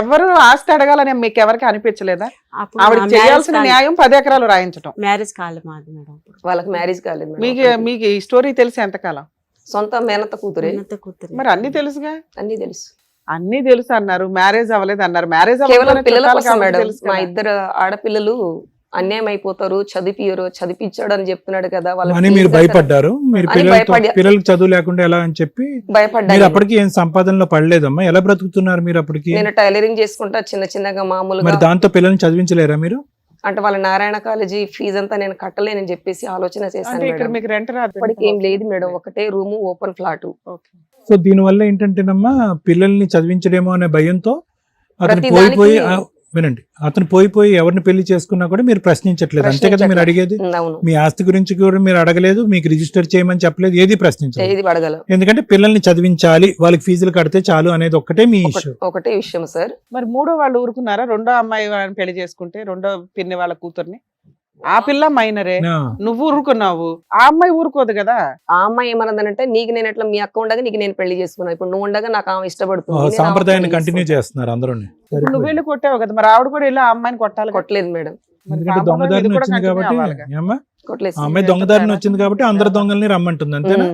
ఎవరు ఆస్తి అడగాలని మీకు ఎవరికి అనిపించలేదా? అప్పుడు ఆవిడ నా చేయాల్సిన మ్యారేజ్ న్యాయం 10 ఎకరాలు రాయించటం. మ్యారేజ్ కాలేదు మాది మేడం. అప్పుడు వాళ్ళకి మ్యారేజ్ కాలేదు మేడం. మీకు అప్పటికి. మీకు ఈ స్టోరీ తెలిసి ఎంతకాలం? సొంత మేనత్త కూతురే. ఉన్నత కూతురు. మరి అన్ని తెలుసుగా. అన్ని తెలుసు. అన్ని తెలుసు అన్నారు, మ్యారేజ్ అవ్వలేదు అన్నారు. మ్యారేజ్ కేవలం పిల్లల కోసం మేడం. మా 2 ఆడపిల్లలు అన్యాయం అయిపోతారు, చదివియరు, చదివించాడు అని చెప్తున్నాడు కదా. అని fees మీరు కట్ట- భయపడ్డారు. మీరు అని భయపడ్డా. పిల్లలకు చదువు లేకుండా ఎలా అని చెప్పి భయపడ్డా మీరు నేను. అప్పటికి ఏం సంపాదనలో పడలేదమ్మా, ఎలా బ్రతుకుతున్నారు మీరు అప్పటికి? నేను టైలరింగ్ చేసుకుంటా చిన్నగా మామూలుగా. మరి దాంతో పిల్లల్ని చదివించలేరా మీరు? అంటే వాళ్ళ నారాయణ కాలేజీ ఫీజు అంతా నేను కట్టలేనని చెప్పేసి ఆలోచన చేశాను అంటే ఇక్కడ మేడం. మీకు రెంట్ రాదు. ఇప్పటికి ఏం లేదు మేడం, ఒకటే room, open flat. Okay. So దీనివల్ల ఏంటంటేనమ్మా, పిల్లల్ని చదివించడేమో అనే భయంతో అతను ప్రతి పోయి దానికి- వినండి, అతను పోయి ఎవరిని పెళ్లి చేసుకున్నా కూడా మీరు ప్రశ్నించట్లేదు, అంతే కదా మీరు అడిగేది? అవును, మీ ఆస్తి గురించి కూడా మీరు అడగలేదు, మీకు రిజిస్టర్ చేయమని చెప్పలేదు, ఏది ప్రశ్నించలేదు. ఏది అడగలం. ఎందుకంటే పిల్లల్ని చదివించాలి, వాళ్ళకి ఫీజులు కడితే చాలు అనేది ఒక్కటే మీ ఇష్యూ. ఒకటే విషయం సార్. మరి మూడో వాళ్ళు ఊరుకున్నారా? రెండో అమ్మాయి వాళ్ళని పెళ్లి చేసుకుంటే, రెండో పిన్ని వాళ్ళ కూతుర్ని, ఆ పిల్ల మైనరే, నువ్వు ఊరుకున్నావు, ఆ అమ్మాయి ఊరుకోదు కదా. ఆ అమ్మాయి ఏమన్నదంటే, నీకు నేను ఎట్లా మీ అక్క ఉండగా నీకు నేను పెళ్లి చేసుకున్నా, ఇప్పుడు నువ్వు ఉండగా నాకు ఆమె ఇష్టపడుతుంది, నేను ఆమె సాంప్రదాయాన్ని పెళ్లి కంటిన్యూ చేసుకుంటా. చేస్తున్నారు అందరూ. ఇప్పుడు నువ్వు వెళ్ళి కొట్టావు కదా, మరి ఆవిడ కూడా వెళ్ళి ఆ అమ్మాయిని కొట్టాలి. కొట్టలేదు మేడం, మరి ఎందుకంటే సాంప్రదాయం దొంగదారిని ఇది కూడా వచ్చింది continue కాబట్టి అవ్వాలిగా. ఏమ్మా, కొట్టలేదు ఆ సార్. అమ్మాయి దొంగదారిని వచ్చింది కాబట్టి అందరు దొంగల్ని రమ్మంటుంది, అంతేనా?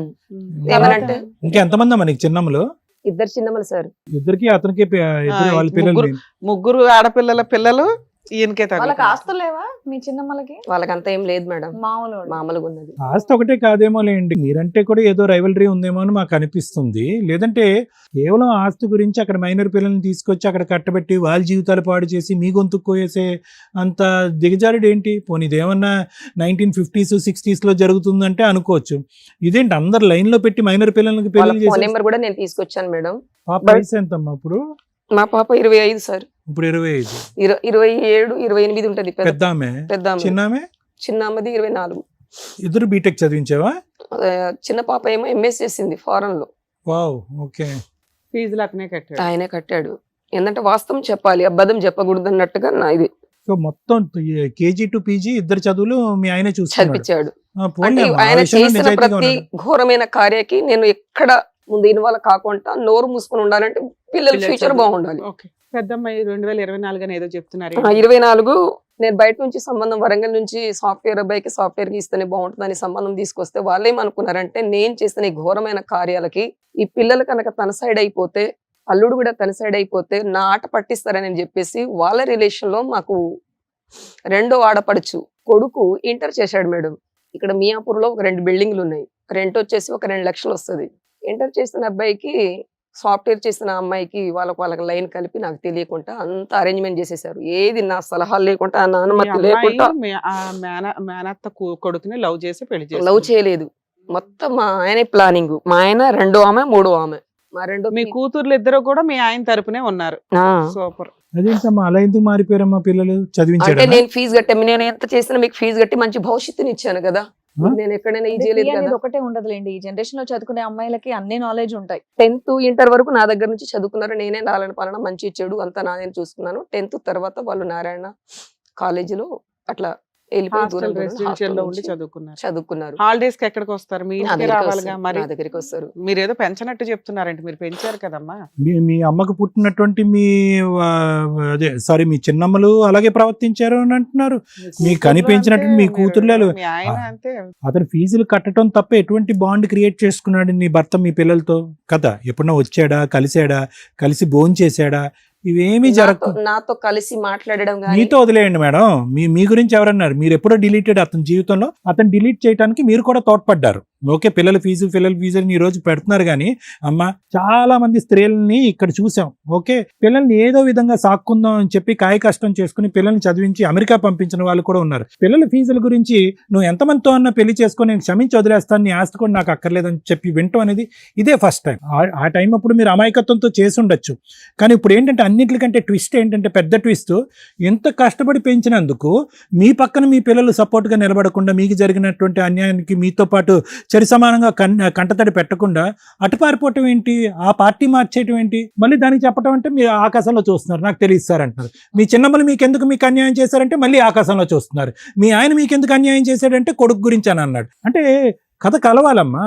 ఏమనంటే ఇంకెంతమంది అమ్మా నీకు చిన్నమ్మలు? 2 చిన్నమ్మలు సార్. ఇద్దరికి అతనికి ఇద్దరు వాళ్ళ ముగ్గురు. పిల్లలు. ముగ్గురు ఆడపిల్లల పిల్లలు ఈయనకే వాళ్ళకి తగ్గుతాయి. ఆస్తులు లేవా మీ చిన్నమ్మలకి? వాళ్ళకంతా ఏం లేదు మేడం, మామూలు వాళ్ళు. మామూలుగా ఉన్నది. ఆస్తి ఒకటే కాదేమో లేండి, మీరంటే కూడా ఏదో రైవలరీ ఉందేమో అని మాకు అనిపిస్తుంది. లేదంటే కేవలం ఆస్తి గురించి అక్కడ మైనర్ పిల్లల్ని తీసుకొచ్చి అక్కడ కట్టబెట్టి వాళ్ళ జీవితాలు పాడు చేసి మీ గొంతు కోయేసే అంత దిగజారుడు ఏంటి? పోనీ ఇదేమన్నా 1950s 60s లో జరుగుతుందంటే అనుకోవచ్చు, ఇదేంటి అందరు లైన్ లో పెట్టి మైనర్ పిల్లలకి వాళ్ళ పెళ్లి ఫోన్ చేసి? నెంబర్ కూడా నేను తీసుకొచ్చాను మేడం. పాప వయసు ఎంతమ్మా ఇప్పుడు? మా పాప 25 సార్. ఇప్పుడు 25. 27, 28 ఉంటది. పెద్ద ఆమె? పెద్ద ఆమె. చిన్న ఆమె? చిన్న అమ్మది 24. ఇద్దరు బీటెక్ చదివించావా? చిన్న పాప ఏమో ఎంఎస్ చేసింది ఫారెన్ లో. Wow, okay. ఫీజులు అతనే కట్టాడు. ఆయనే కట్టాడు. ఏంటంటే వాస్తవం చెప్పాలి, అబద్ధం చెప్పకూడదు అన్నట్టుగా నా ఇది సో మొత్తం కేజీ టు పీజీ ఇద్దరు చదువులు మీ ఆయన చూసుకున్నాడు. చదివించాడు. పోనీ అంటే అమ్మా, ఆ ఆయన విషయంలో చేసిన నిజాయితీగా ప్రతి ఉన్నాడు. ఘోరమైన కార్యకి నేను ఎక్కడ ముందు ఇన్వాల్వ్ కాకుండా నోరు మూసుకొని ఉండాలంటే పిల్లల పిల్లల ఫ్యూచర్ చదువు. బాగుండాలి. ఓకే. పెద్దమ్మాయి 2024 అని ఏదో చెప్తున్నారు. 24 నేను బయట నుంచి సంబంధం, వరంగల్ నుంచి సాఫ్ట్వేర్ అబ్బాయికి సాఫ్ట్వేర్ కి ఇస్తేనే బాగుంటుందని సంబంధం తీసుకొస్తే వాళ్ళు ఏమనుకున్నారంటే, నేను చేసిన ఈ ఘోరమైన కార్యాలకి ఈ పిల్లలు కనుక తన సైడ్ అయిపోతే, అల్లుడు కూడా తన సైడ్ అయిపోతే నా ఆట పట్టిస్తారని చెప్పేసి వాళ్ళ రిలేషన్ లో మాకు రెండో ఆడపడుచు కొడుకు ఇంటర్ చేశాడు మేడం. ఇక్కడ మియాపూర్ లో ఒక 2 బిల్డింగ్లు ఉన్నాయి, రెంట్ వచ్చేసి ఒక 2 లక్షలు వస్తుంది. ఇంటర్ చేసిన అబ్బాయికి సాఫ్ట్వేర్ చేసిన అమ్మాయికి వాళ్ళకి లైన్ కలిపి నాకు తెలియకుండా అంత అరేంజ్మెంట్ చేసేసారు. ఏది నా సలహాలు లేకుండా, నా అనుమతి లేకుండా. మేనత్త కొడుకుని లవ్ చేసి పెళ్లి చేసి లవ్ చేయలేదు, మొత్తం మా ఆయనే ప్లానింగ్. మా ఆయన 2వ ఆమె 3వ ఆమె. మా రెండో మీ కూతుర్లు ఇద్దరు కూడా మీ ఆయన తరపునే ఉన్నారు. ఆ. సూపర్. అదేంటమ్మా అలా ఎందుకు మారిపోయారమ్మా పిల్లలు? అంటే చదివించాడు నేను ఫీజు కట్టాను, నేను ఎంత చేసినా మీకు ఫీజు కట్టి మంచి భవిష్యత్తుని ఇచ్చాను కదా. నేను ఎక్కడైనా ఈ చేయలేదు అనేది కదా. ఒకటే ఉండదులేండి, ఈ జనరేషన్ లో చదువుకునే అమ్మాయిలకి అన్ని నాలెడ్జ్ ఉంటాయి. 10th ఇంటర్ వరకు నా దగ్గర నుంచి చదువుకున్నారు. నేనే నారాయణ పాలన మంచి చెడు అంతా నాదే చూసుకున్నాను. 10th తర్వాత వాళ్ళు నారాయణ కాలేజీలో అట్లా వెళ్ళిపోయి దూరం దూరం రెసిడెన్షియల్ లో హాస్టల్ ఉండి నుంచి చదువుకున్నారు. చదువుకున్నారు. హాలిడేస్ కి ఎక్కడికి వస్తారు? మీ నా ఇంటికి దగ్గరికి రావాలిగా. వస్తారు, మరి నా దగ్గరికి వస్తారు. మీరేదో పెంచనట్టు చెప్తున్నారంటే, మీరు పెంచారు కదమ్మా. మీ అమ్మకు పుట్టినటువంటి మీ చిన్నమ్మలు అలాగే ప్రవర్తించారు అని అంటున్నారు. మీకు కనిపించినట్టు మీ కూతుర్లు మీ ఆయన అంతే. అతను ఫీజులు కట్టడం తప్ప ఎటువంటి బాండ్ క్రియేట్ చేసుకున్నాడు నీ భర్త మీ పిల్లలతో కదా? ఎప్పుడన్నా వచ్చాడా, కలిసి భోంచేసాడా? ఇవేమీ జరగదు. నాతో కలిసి మాట్లాడడం కానీ మీతో వదిలేయండి మేడం, మీ గురించి ఎవరన్నారు? మీరు ఎప్పుడో డిలీటెడ్ అతని జీవితంలో, అతను డిలీట్ చేయడానికి మీరు కూడా తోడ్పడ్డారు. ఓకే, పిల్లల ఫీజు అని ఈ రోజు పెడుతున్నారు, కానీ అమ్మ చాలా మంది స్త్రీలని ఇక్కడ చూసాం. ఓకే, పిల్లల్ని ఏదో విధంగా సాక్కుందాం అని చెప్పి కాయ కష్టం చేసుకుని పిల్లల్ని చదివించి అమెరికా పంపించిన వాళ్ళు కూడా ఉన్నారు. పిల్లల ఫీజుల గురించి నువ్వు ఎంతమందితో అన్నా పెళ్లి చేసుకొని నేను క్షమించి వదిలేస్తాను, నీ ఆస్తి కూడా నాకు అక్కర్లేదని చెప్పి వింటం అనేది ఇదే ఫస్ట్ టైం. ఆ టైం అప్పుడు మీరు అమాయకత్వంతో చేసి ఉండొచ్చు, కానీ ఇప్పుడు ఏంటంటే అన్నింటికంటే ట్విస్ట్ ఏంటంటే, పెద్ద ట్విస్ట్, ఎంత కష్టపడి పెంచినందుకు మీ పక్కన మీ పిల్లలు సపోర్ట్గా నిలబడకుండా, మీకు జరిగినటువంటి అన్యాయానికి మీతో పాటు చరి సమానంగా కంటతడి పెట్టకుండా అటు పారిపోవటం ఏంటి, ఆ పార్టీ మార్చేయటం ఏంటి, మళ్ళీ దానికి చెప్పడం అంటే మీరు ఆకాశంలో చూస్తున్నారు, నాకు తెలియదు సార్ అంటున్నారు. మీ చిన్నమ్మలు మీకు అన్యాయం చేశారంటే మళ్ళీ ఆకాశంలో చూస్తున్నారు. మీ ఆయన మీకెందుకు అన్యాయం చేశాడంటే కొడుకు గురించి అని అన్నాడు. అంటే కథ కలవాలమ్మా.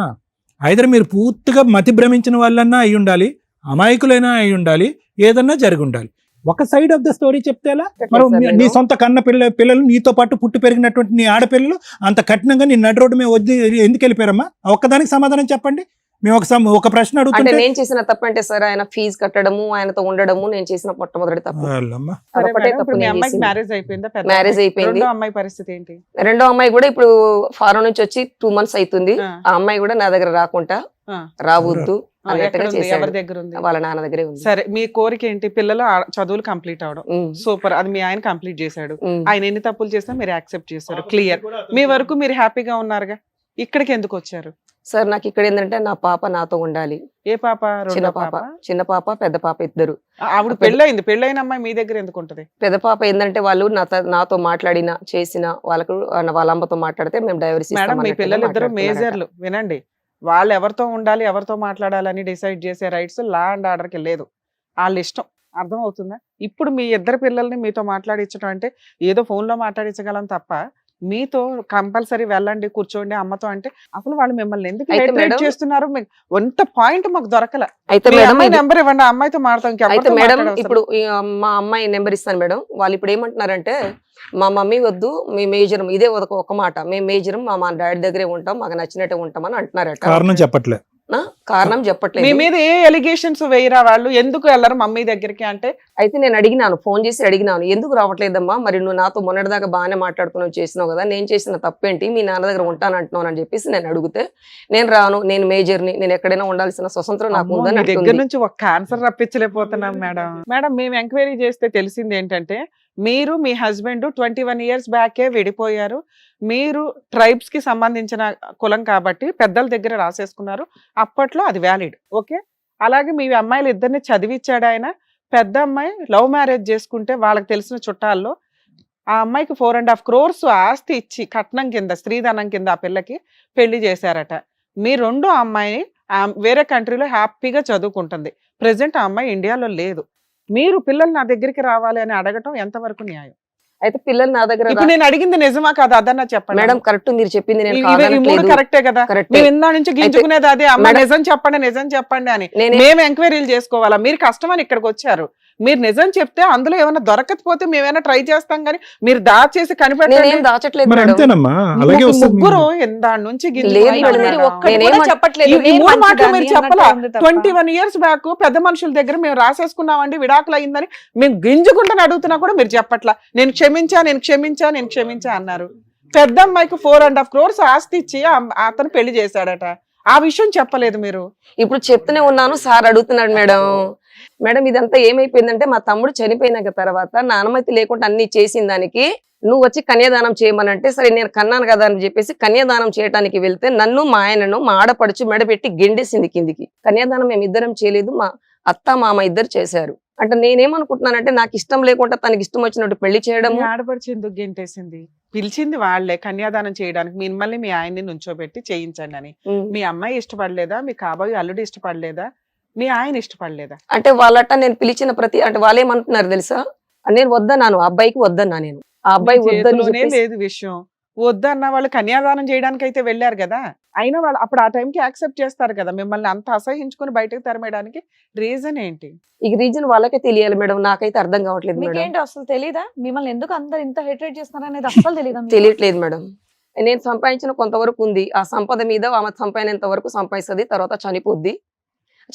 ఐదర్ మీరు పూర్తిగా మతి భ్రమించిన వాళ్ళన్నా అయి ఉండాలి, అమాయకులైనా అయి ఉండాలి, ఏదన్నా జరిగి ఉండాలి. ఒక సైడ్ ఆఫ్ ద స్టోరీ చెప్తే ఎలా? మనం నీ సొంత కన్న పిల్లలు, నీతో పాటు పుట్టి పెరిగినటువంటి నీ ఆడపిల్లలు అంత కఠినంగా నీ నడి రోడ్డు మీద వద్దు ఎందుకు వెళ్ళిపోయారమ్మా? ఒక్కదానికి సమాధానం చెప్పండి. మేము ఒక ప్రశ్న అంటే అడుగుతుంటే నేను చేసిన తప్పంటే సార్ ఆయన ఫీజు కట్టడము, ఆయనతో ఉండడము నేను చేసిన మొట్టమొదటి తప్పు. వాళ్ళమ్మ. అదొకటే తప్పు నేను అమ్మాయికి చేసింది. మ్యారేజ్ అయిపోయిందా? పెద్ద మ్యారేజ్ అయిపోయింది. రెండో అమ్మాయి పరిస్థితి ఏంటి? రెండో అమ్మాయి కూడా ఇప్పుడు ఫారెన్ నుంచి వచ్చి 2 months అవుతుంది. ఆ. ఆ అమ్మాయి కూడా నా దగ్గర రాకుండా ఆ. రావద్దు ఆ, అన్నట్టుగా ఎక్కడ ఉంది? ఎవరి చేశాడు. దగ్గర ఉంది? వాళ్ళ నాన్న దగ్గరే ఉంది. సరే, మీ కోరిక ఏంటి? పిల్లలు చదువులు కంప్లీట్ అవడం. ఉమ్, సూపర్, అది మీ ఆయన కంప్లీట్ చేశాడు. ఉమ్. ఆయన ఎన్ని తప్పులు చేసినా మీరు యాక్సెప్ట్ చేశారు, క్లియర్. మీ వరకు మీరు హ్యాపీగా ఉన్నారుగా, ఇక్కడికి ఎందుకు వచ్చారు? సార్ నాకు ఇక్కడ ఏంటంటే నా పాప నాతో ఉండాలి. ఏ పాప? చిన్న రెండో పాప, పాప? చిన్న పాప, పెద్ద పాప ఇద్దరు. ఆవిడ పెళ్ళయింది, పెళ్ళైన అమ్మాయి మీ దగ్గర ఎందుకు ఉంటది? పెద్ద పాప ఏంటంటే వాళ్ళు నాతో మాట్లాడిన చేసిన వాళ్ళకు వాళ్ళ అమ్మతో మాట్లాడితే మేము డైవర్స్ మేడం, మీ పిల్లలు ఇద్దరు మేజర్లు, వినండి. వాళ్ళు ఎవరితో ఉండాలి, ఎవరితో మాట్లాడాలని డిసైడ్ చేసే రైట్స్ లా అండ్ ఆర్డర్ కి లేదు. వాళ్ళ ఇష్టం. అర్థం అవుతుందా? ఇప్పుడు మీ ఇద్దరు పిల్లల్ని మీతో మాట్లాడించడం అంటే ఏదో ఫోన్ లో మాట్లాడించగలం తప్ప, మీతో కంపల్సరీ వెళ్ళండి, కూర్చోండి అమ్మతో అంటే అసలు వాళ్ళు మిమ్మల్ని ఎందుకు అయితే హైలైట్ మేడం- చేస్తున్నారు? ఎంత పాయింట్ మాకు దొరకల. అయితే మీ మేడం అమ్మాయి నెంబర్ ఇవ్వండి, ఆ అమ్మాయితో మాట్లాడతాం. అయితే మేడం ఇప్పుడు మా అమ్మాయి నెంబర్ ఇస్తాను మేడం. వాళ్ళు ఇప్పుడు ఏమంటున్నారంటే, మా మమ్మీ వద్దు, మీ మేజరం ఇదే ఒక మాట, మేము మేజరం మా డాడీ దగ్గరే ఉంటాం, మాకు నచ్చినట్టే ఉంటామని అంటున్నారట. కారణం చెప్పట్లే. కారణం మీ చెప్పట్లేదు. మీద ఏ ఎలిగేషన్స్ వేయరా వాళ్ళు? ఎందుకు వెళ్ళరు మమ్మీ దగ్గరికి అంటే? అయితే నేను అడిగినాను, ఫోన్ చేసి అడిగినాను, ఎందుకు రావట్లేదమ్మా, మరి నువ్వు నాతో మొన్నటిదాకా బాగానే మాట్లాడుతున్నావు, చేసినావు కదా, నేను చేసిన తప్పేంటి, మీ నాన్న దగ్గర ఉంటానంటున్నావు అని చెప్పేసి నేను అడిగితే, నేను రాను, నేను మేజర్ని, నేను ఎక్కడైనా ఉండాల్సిన స్వతంత్రం నాకు అమ్మో, ఉందని మీ దగ్గర అంటుంది. నుంచి ఒక క్యాన్సర్ రప్పించలేకపోతున్నాం మేడం. మేడం, మేము ఎంక్వైరీ చేస్తే తెలిసింది ఏంటంటే, మీరు మీ హస్బెండ్ 21 years బ్యాకే విడిపోయారు. మీరు ట్రైబ్స్ కి సంబంధించిన కులం కాబట్టి పెద్దల దగ్గర రాసేసుకున్నారు. అప్పట్లో అది వ్యాలిడ్. ఓకే, అలాగే మీ అమ్మాయిలు ఇద్దరిని చదివిచ్చాడు ఆయన. పెద్ద అమ్మాయి లవ్ మ్యారేజ్ చేసుకుంటే వాళ్ళకి తెలిసిన చుట్టాల్లో ఆ అమ్మాయికి 4.5 crores ఆస్తి ఇచ్చి కట్నం కింద, స్త్రీధనం కింద ఆ పిల్లకి పెళ్లి చేశారట. మీ రెండో అమ్మాయి వేరే కంట్రీలో హ్యాపీగా చదువుకుంటుంది. ప్రెసెంట్ ఆ అమ్మాయి ఇండియాలో లేదు. మీరు పిల్లలు నా దగ్గరికి రావాలి అని అడగటం ఎంతవరకు న్యాయం? అయితే పిల్లలు నా దగ్గర ఇప్పుడు నేను అడిగింది నిజమా కాదా అదన్నా చెప్పండి. మేడం కరెక్ట్, మీరు చెప్పింది నేను ఈ మూడు కాదనట్లేదు. కరెక్టే కదా? కరెక్టే. మేము ఇందా నుంచి గింజుకునేది అదే, అమ్మ మేడం- నిజం చెప్పండి, నిజం చెప్పండి అని. నేనే- మేము ఎంక్వైరీలు చేసుకోవాలా? మీరు కష్టమని ఇక్కడికి వచ్చారు. మీరు నిజం చెప్తే అందులో ఏమైనా దొరకకపోతే మేమైనా ట్రై చేస్తాం, కానీ మీరు దాచేసి కనిపెట్టండి. నేనేం దాచట్లేదు మరి మేడం. అంతేనమ్మా, అలాగే ఒక వస్తుంది. ముగ్గురు దాని నుంచి లేదు గింజుకున్నారు మేడం, మేడం. ఒక్కటి నేనేం కూడా అన్- చెప్పట్లేదు. ఈ నేను మూడు మాటలు మంచిదాన్ని మీరు అన్నట్టే చెప్పలా? ఉంది తప్ప. 21 years బ్యాక్ పెద్ద మనుషుల దగ్గర మేము రాసేసుకున్నామండి, విడాకులు అయిందని మేము గింజుకుంటాను అడుగుతున్నా కూడా మీరు చెప్పట్లా. నేను క్షమించా అన్నారు. పెద్ద అమ్మాయికి 4.5 crores ఆస్తి ఇచ్చి అతను పెళ్లి చేశాడట. ఆ విషయం చెప్పలేదు మీరు. ఇప్పుడు చెప్తూనే ఉన్నాను, సార్ అడుగుతున్నాడు మేడం. మేడం ఇదంతా ఏమైపోయిందంటే, మా తమ్ముడు చనిపోయినాక తర్వాత నా అనుమతి లేకుండా అన్ని చేసిన దానికి నువ్వు వచ్చి కన్యాదానం చేయమనంటే, సరే నేను కన్నాను కదా అని చెప్పేసి కన్యాదానం చేయడానికి వెళ్తే నన్ను మా ఆయనను మా ఆడపడుచు మెడపెట్టి గెండేసింది కిందికి. కన్యాదానం మేమిద్దరం చేయలేదు, మా అత్త మామ ఇద్దరు చేశారు. అంటే నేనేమనుకుంటున్నానంటే, నాకు ఇష్టం లేకుండా తనకి ఇష్టం వచ్చినట్టు పెళ్లి చేయడము. మీ ఆడపడిచి ఎందుకు గెంటేసింది? పిలిచింది వాళ్ళే కన్యాదానం చేయడానికి, మిమ్మల్ని మీ ఆయన్ని నుంచోబెట్టి చేయించండి అని. మీ అమ్మాయి ఇష్టపడలేదా? మీ కాబోయే అల్లుడు ఇష్టపడలేదా? మీ ఆయన ఇష్టపడలేదా? అంటే వాళ్ళట నేను పిలిచిన ప్రతి అంటే వాళ్ళు ఏమంటున్నారు తెలుసా, నేను వద్దన్నాను, ఆ అబ్బాయికి వద్దన్నా, నేను ఆ అబ్బాయి మీ వద్దని చేతిలోనే చెప్పేసి- లేదు విషయం. వద్దన్న వాళ్ళు కన్యాదానం చేయడానికి అయితే వెళ్ళారు కదా, అయినా వాళ్ళు అప్పుడు ఆ టైంకి యాక్సెప్ట్ చేస్తారు కదా. మిమ్మల్ని అంత అసహించుకుని బయటకు తరమేయడానికి రీజన్ ఏంటి? ఈ రీజన్ వాళ్ళకే తెలియాలి మేడం, నాకైతే అర్థం కావట్లేదు మేడం. మీకేంటి అసలు తెలీదా? మిమ్మల్ని ఎందుకు అందరు ఇంత హెట్రేట్ చేస్తున్నారు అనేది అసలు తెలీదా మీకు? తెలియట్లేదు మేడం. నేను సంపాదించిన కొంతవరకు ఉంది, ఆ సంపద మీద ఆమె సంపాదినంత వరకు సంపాదిస్తుంది, తర్వాత చనిపోద్ది.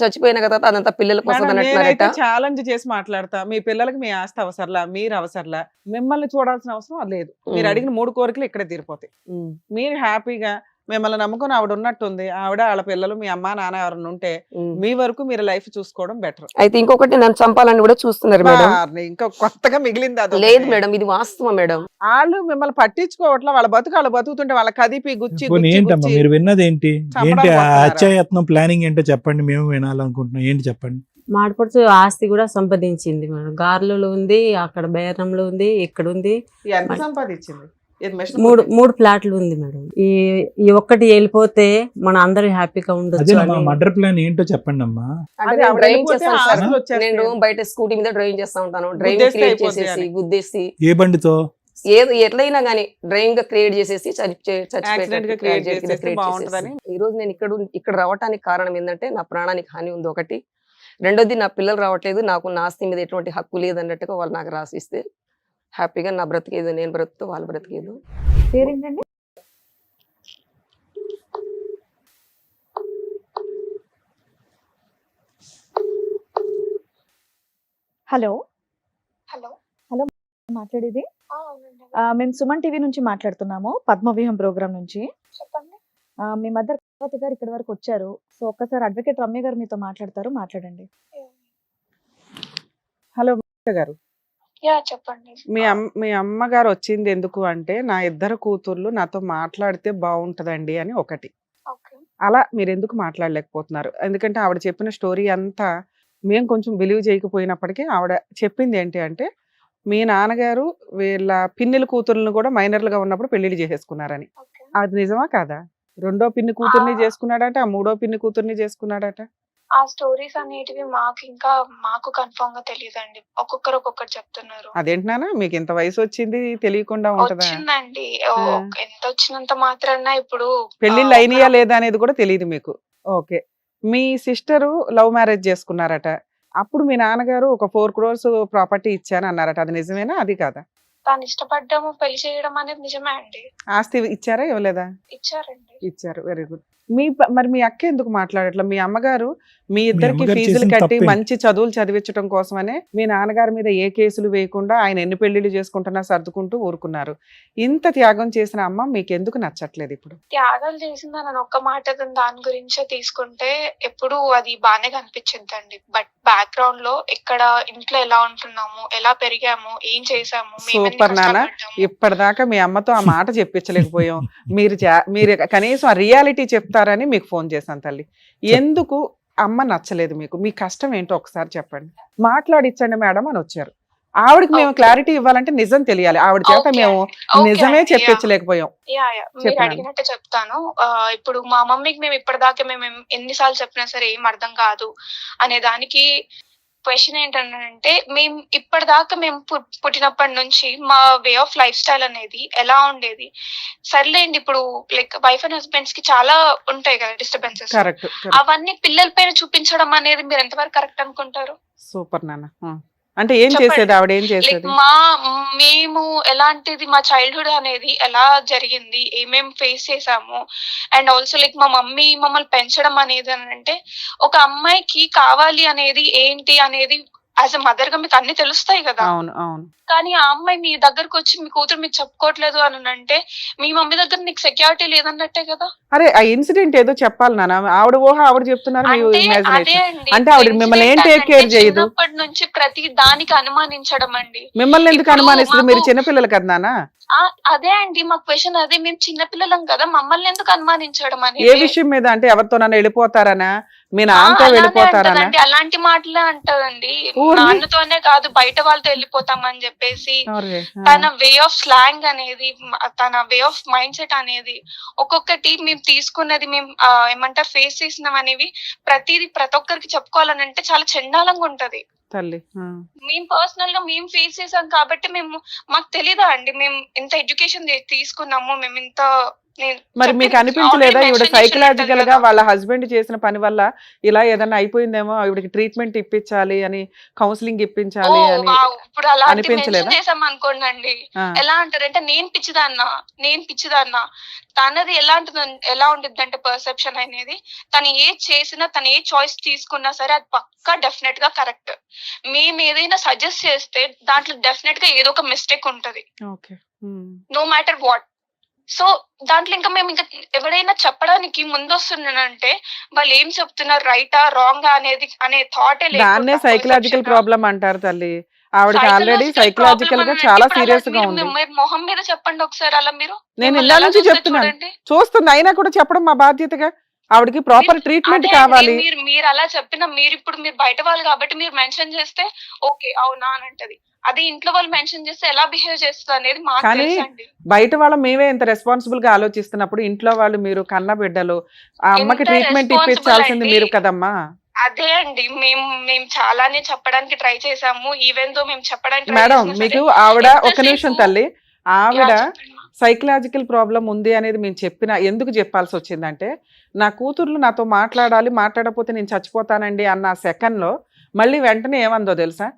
చచ్చిపోయిన కదా అదంతా పిల్లల కోసం మేడం, నేనైతే అంటున్నారట. ఛాలెంజ్ చేసి మాట్లాడతా. మీ పిల్లలకి మీ ఆస్తి అవసరంలా, మీరు అవసరంలా, మిమ్మల్ని చూడాల్సిన అవసరం లేదు. మీరు అడిగిన 3 కోరికలు ఇక్కడే తీరిపోతాయి. మీరు హ్యాపీగా మిమ్మల్ని నమ్ముకొని ఆవిడ ఉన్నట్టుంది, ఆవిడ వాళ్ళ పిల్లలు మీ అమ్మ నాన్న ఎవరైనా ఉంటే మీ వరకు మీరు లైఫ్ చూసుకోవడం బెటర్. అయితే ఇంకొకటి నన్ను చంపాలని కూడా చూస్తున్నారు మేడం. ఇంకా కొత్తగా మిగిలింది అది. లేదు మేడం, ఇది వాస్తవం మేడం. వాళ్ళు మిమ్మల్ని పట్టించుకోవట్లా, వాళ్ళ బతుకుతుంటే వాళ్ళ కదిపి గుచ్చి పోనీ గుచ్చి ఏంటమ్మా గుచ్చి మీరు విన్నది ఏంటి? చంపడానికి ఆ వస్తున్నారా? హత్యాయత్నం ప్లానింగ్ ఏంటో చెప్పండి, మేము వినాలనుకుంటున్నాం. ఏంటి చెప్పండి. మాడపడుచు ఆస్తి కూడా సంపాదించింది మేడం. గార్లలో ఉంది, అక్కడ బేరంలో ఉంది, ఇక్కడ ఉంది. ఎంత సంపాదించింది? ఏది మెషిన్ మూడు ప్లాట్లు ఉంది మేడం. ఈ ఒక్కటి వెళ్ళిపోతే మన అందరూ హ్యాపీగా ఉండొచ్చు అదేనమ్మా, అని. మర్డర్ ప్లాన్ ఏంటో చెప్పండి అమ్మా. అంటే అదే నేను ఆవిడ డ్రైవింగ్ వెళ్ళిపోతే చేస్తాను సార్. ఆస్తులు వచ్చేస్తాయి. నేను బయట స్కూటీ మీద డ్రైవింగ్ చేస్తా ఉంటాను. డ్రైవింగ్ గుద్దేస్తే క్రియేట్ అయిపోద్ది చేసేసి అని. గుద్దేసి ఏ బండితో? ఏది ఎట్లయినా గానీ డ్రైవింగ్ గా క్రియేట్ చేసేసి Accident గా create చేసేస్తే బాగుంటదని. ఈ రోజు నేను ఇక్కడ రావడానికి కారణం ఏంటంటే నా ప్రాణానికి హాని ఉంది ఒకటి. రెండోది నా పిల్లలు రావట్లేదు, నాకు నా ఆస్తి మీద ఎటువంటి హక్కు లేదు అన్నట్టుగా వాళ్ళు నాకు రాసిస్తే హ్యాపీగా నా బ్రతికేదో నేను బ్రతుకుతూ వాళ్ళు బ్రతికేదో. పేరేంటండి? హలో, హలో, మాట్లాడేది అవునండి, మేము సుమన్ టీవీ నుంచి మాట్లాడుతున్నాము, పద్మవ్యూహం ప్రోగ్రామ్ నుంచి. చెప్పండి. మీ మదర్ కృపవతి గారు ఇక్కడ వరకు వచ్చారు. సో ఒక్కసారి అడ్వకేట్ రమ్య గారు మీతో మాట్లాడతారు, మాట్లాడండి. హలో గారు, యా చెప్పండి. మీ అమ్మగారు వచ్చింది ఎందుకు అంటే, నా 2 కూతుర్లు నాతో మాట్లాడితే బాగుంటదండి అని ఒకటి. ఓకే. అలా మీరు ఎందుకు మాట్లాడలేకపోతున్నారు? ఎందుకంటే ఆవిడ చెప్పిన స్టోరీ అంతా మేము కొంచెం బిలీవ్ చేయకపోయినప్పటికీ ఆవిడ చెప్పింది ఏంటి అంటే, మీ నాన్నగారు వీళ్ళ పిన్నిల కూతుర్లను కూడా మైనర్లుగా ఉన్నప్పుడు పెళ్లిళ్ళు చేసేసుకున్నారని. ఓకే. అది నిజమా కాదా? 2వ పిన్ని కూతుర్ని చేసుకున్నాడట, 3వ పిన్ని కూతుర్ని చేసుకున్నాడట. ఆ స్టోరీస్ అనేటివి మాకు కన్ఫర్మ్ గా తెలియదండి. ఒక్కొక్కరు ఒక్కొక్కటి చెప్తున్నారు. అదేంటి నాన్న, మీకు ఇంత వయసు వచ్చింది తెలియకుండా ఉంటదా? వచ్చిందండి. ఆ. ఎంత వచ్చినంత మాత్రాన ఇప్పుడు పెళ్లిళ్ళు అయినాయా లేదా అనేది కూడా తెలియదు మీకు. ఓకే. మీ సిస్టరు లవ్ మ్యారేజ్ చేసుకున్నారట. అప్పుడు మీ నాన్నగారు ఒక 4 crores ప్రాపర్టీ ఇచ్చాను అన్నారట. అది నిజమేనా? అది కాదా? తను ఇష్టపడ్డాము పెళ్లి చేయడం అనేది నిజమే అండి. ఆస్తి ఇచ్చారా ఇవ్వలేదా? ఇచ్చారండి. ఇచ్చారు. Very good. మరి మీ అక్క ఎందుకు మాట్లాడట్లా? మీ అమ్మగారు మీ ఇద్దరికి అమ్మగారు ఫీజులు చేసిన కట్టి తప్పేంటి? మంచి చదువులు చదివించడం కోసమనే మీ నాన్నగారి మీద ఏ కేసులు వేయకుండా ఆయన ఎన్ని పెళ్లిళ్ళు చేసుకుంటున్నా సర్దుకుంటూ ఊరుకున్నారు. ఇంత త్యాగం చేసిన అమ్మ మీకు ఎందుకు నచ్చట్లేదు ఇప్పుడు? త్యాగాలు చేసిందని ఒక్క మాట దాని గురించే తీసుకుంటే ఎప్పుడు అది బానే కనిపించిందండి. బట్ బ్యాక్గ్రౌండ్ లో ఇక్కడ ఇంట్లో ఎలా ఉంటున్నాము, ఎలా పెరిగాము, ఏం చేసాము, మేమెన్ని సూపర్ నాన్న. కష్టపడ్డాము. ఇప్పటిదాకా మీ అమ్మతో ఆ మాట చెప్పించలేకపోయాం. మీరు కనీసం ఆ రియాలిటీ చెప్తారని మీకు ఫోన్ చేశాను తల్లి. ఎందుకు అమ్మ నచ్చలేదు మీకు? మీ కష్టం ఏంటో ఒకసారి చెప్పండి. మాట్లాడిచ్చండి మేడం అని వచ్చారు. ఆవిడకి మేము Okay. క్లారిటీ ఇవ్వాలంటే నిజం తెలియాలి. ఆవిడ చేత Okay మేము అండి. Okay నిజమే అండి. చెప్పించలేకపోయాం. యా మీరు చెప్పండి. అడిగినట్టే చెప్తాను. ఇప్పుడు మా మమ్మీకి మేము ఇప్పటిదాకా మేము ఎన్నిసార్లు చెప్పినా సరే ఏం అర్థం కాదు అనే దానికి క్వశ్చన్ ఏంటంటే, మేము ఇప్పటిదాకా మేము పుట్టినప్పటి నుంచి మా వే ఆఫ్ లైఫ్ స్టైల్ అనేది ఎలా ఉండేది. సర్లేండి, ఇప్పుడు లైక్ వైఫ్ అండ్ హస్బెండ్స్ కి చాలా ఉంటాయి కదా డిస్టర్బెన్సెస్. కరెక్ట్. అవన్నీ పిల్లల పైన చూపించడం అనేది మీరు ఎంతవరకు కరెక్ట్ అనుకుంటారు? సూపర్ నాన్న. అంటే ఏం చెప్పండి. చేసేది ఆవిడ? ఏం లైక్ చేసేది? మేము ఎలాంటిది, మా చైల్డ్హుడ్ అనేది ఎలా జరిగింది, ఏమేం ఫేస్ చేసాము, అండ్ ఆల్సో లైక్ మా మమ్మీ మమ్మల్ని పెంచడం అనేది అని అంటే, ఒక అమ్మాయికి కావాలి అనేది ఏంటి అనేది యాజ్ అ మదర్ గా మీకు అన్ని తెలుస్తాయి కదా. అవును, అవును. కానీ ఆ అమ్మాయి మీ దగ్గరకు వచ్చి మీ కూతురు మీకు చెప్పుకోవట్లేదు అని అంటే, మీ మమ్మీ దగ్గర నీకు సెక్యూరిటీ లేదన్నట్టే కదా. అరే, ఆ ఇన్సిడెంట్ ఏదో చెప్పాలి నాన్న. ఆవిడ ఊహ ఆవిడ చెప్తున్నారు, మీ అంటే అదే ఇమాజినేషన్. అండి. అంటే ఆవిడ మిమ్మల్ని ఏం టేక్ కేర్ చేయదు. చిన్నప్పటి నుంచి ప్రతి దానికి అనుమానించడం అండి. మిమ్మల్ని ఎందుకు ఇప్పుడు అనుమానిస్తుంది? మీరు మాకు- చిన్నపిల్లలు కదా నాన్న. అదే అండి మా క్వశ్చన్ అదే. మేము చిన్నపిల్లలం కదా, మమ్మల్ని ఎందుకు అనుమానించడం ఏ అనేది. విషయం మీద? అంటే ఎవరితోనన్నా వెళ్ళిపోతారనా? మీ నాన్నతో అలానే వెళ్ళిపోతారనా? అంటదండి, అలాంటి మాటలే అంటదండి. ఊరిని? నాన్నతోనే కాదు బయట వాళ్ళతో వెళ్ళిపోతామని చెప్పేసి. అరే, తన వే ఆఫ్ స్లాంగ్ అనేది, తన వే ఆఫ్ మైండ్ సెట్ అనేది, ఒక్కొక్కటి మేము తీసుకున్నది, మేము ఏమంటారు ఫేస్ చేసినాం అనేవి ప్రతి ఒక్కరికి చెప్పుకోవాలని అంటే చాలా చండాలంగా ఉంటది. తల్లి. మేము పర్సనల్ గా మేము ఫేస్ చేసాం కాబట్టి మాకు తెలీదా అండి, మేము ఇంత ఎడ్యుకేషన్ తీసుకున్నాము, మేము ఇంత మరి మీకు అనిపించలేదా ఈవిడ సైకలాజికల్ గా వాళ్ళ హస్బెండ్ చేసిన పని వల్ల ఇలా ఏదైనా అయిపోయిందేమో, ఈవిడకి ట్రీట్మెంట్ ఇప్పించాలి అని, కౌన్సిలింగ్ ఇప్పించాలి అని ఇప్పుడు అలా అనిపించలేదా? మెన్షన్ చేసాం అనుకోండి అండి, ఎలా అంటారంటే నేను పిచ్చిదాన్నా తనది ఎలా ఉంటుంది అంటే పర్సెప్షన్ అనేది, తను ఏది చేసినా, తను ఏ చాయిస్ తీసుకున్నా సరే అది పక్కా డెఫినెట్ గా కరెక్ట్. మేము ఏదైనా సజెస్ట్ చేస్తే దాంట్లో డెఫినెట్ గా ఏదో ఒక మిస్టేక్ ఉంటది, నో మ్యాటర్ వాట్. సో దాంట్లో ఇంకా మేము ఇంకా ఎవరైనా చెప్పడానికి ముందు వస్తున్నానంటే వాళ్ళు ఏం చెప్తున్నారు, రైటా రాంగా అనే థాటే దాన్నే సైకలాజికల్ ప్రాబ్లం అంటారు తల్లి. ఆవిడకి ఆల్రెడీ సైకలాజికల్ గా చాలా సీరియస్ గా ఉంది. మొహం మీద చెప్పండి ఒకసారి అలా మీరు. నేను ఇలా నుంచి చెప్తున్నాను, చూస్తుంది అయినా కూడా చెప్పడం మా బాధ్యతగా. ఆవిడకి ప్రాపర్ ట్రీట్మెంట్ కావాలి. మీరు అలా చెప్పినా మీరు బయట వాళ్ళు కాబట్టి మీరు మెన్షన్ చేస్తే ఓకే అవునా అని అంటది. అది ఇంట్లో వాళ్ళు మెన్షన్ చేస్తే ఎలా బిహేవ్ చేస్తుంది అనేది మాకు తెలుసండి. బయట వాళ్ళ మేమే ఇంత రెస్పాన్సిబుల్ గా ఆలోచిస్తున్నప్పుడు ఇంట్లో వాళ్ళు మీరు కన్న బిడ్డలు, ఆ అమ్మకి ట్రీట్మెంట్ ఇప్పించాల్సింది మీరు కదమ్మా. అదే అండి మేము చాలానే చెప్పడానికి ట్రై చేసాము. ఈవెన్ దో మేము చెప్పడానికి మేడం మీకు ఆవిడ ఒక నిమిషం తల్లి, ఆవిడ సైకలాజికల్ ప్రాబ్లం ఉంది అనేది మేము చెప్పినా ఎందుకు చెప్పాల్సి వచ్చిందంటే, నా కూతుర్లు నాతో మాట్లాడకపోతే నేను చచ్చిపోతానండి అన్న సెకండ్ లో మళ్ళీ వెంటనే ఏమందో తెలుసా,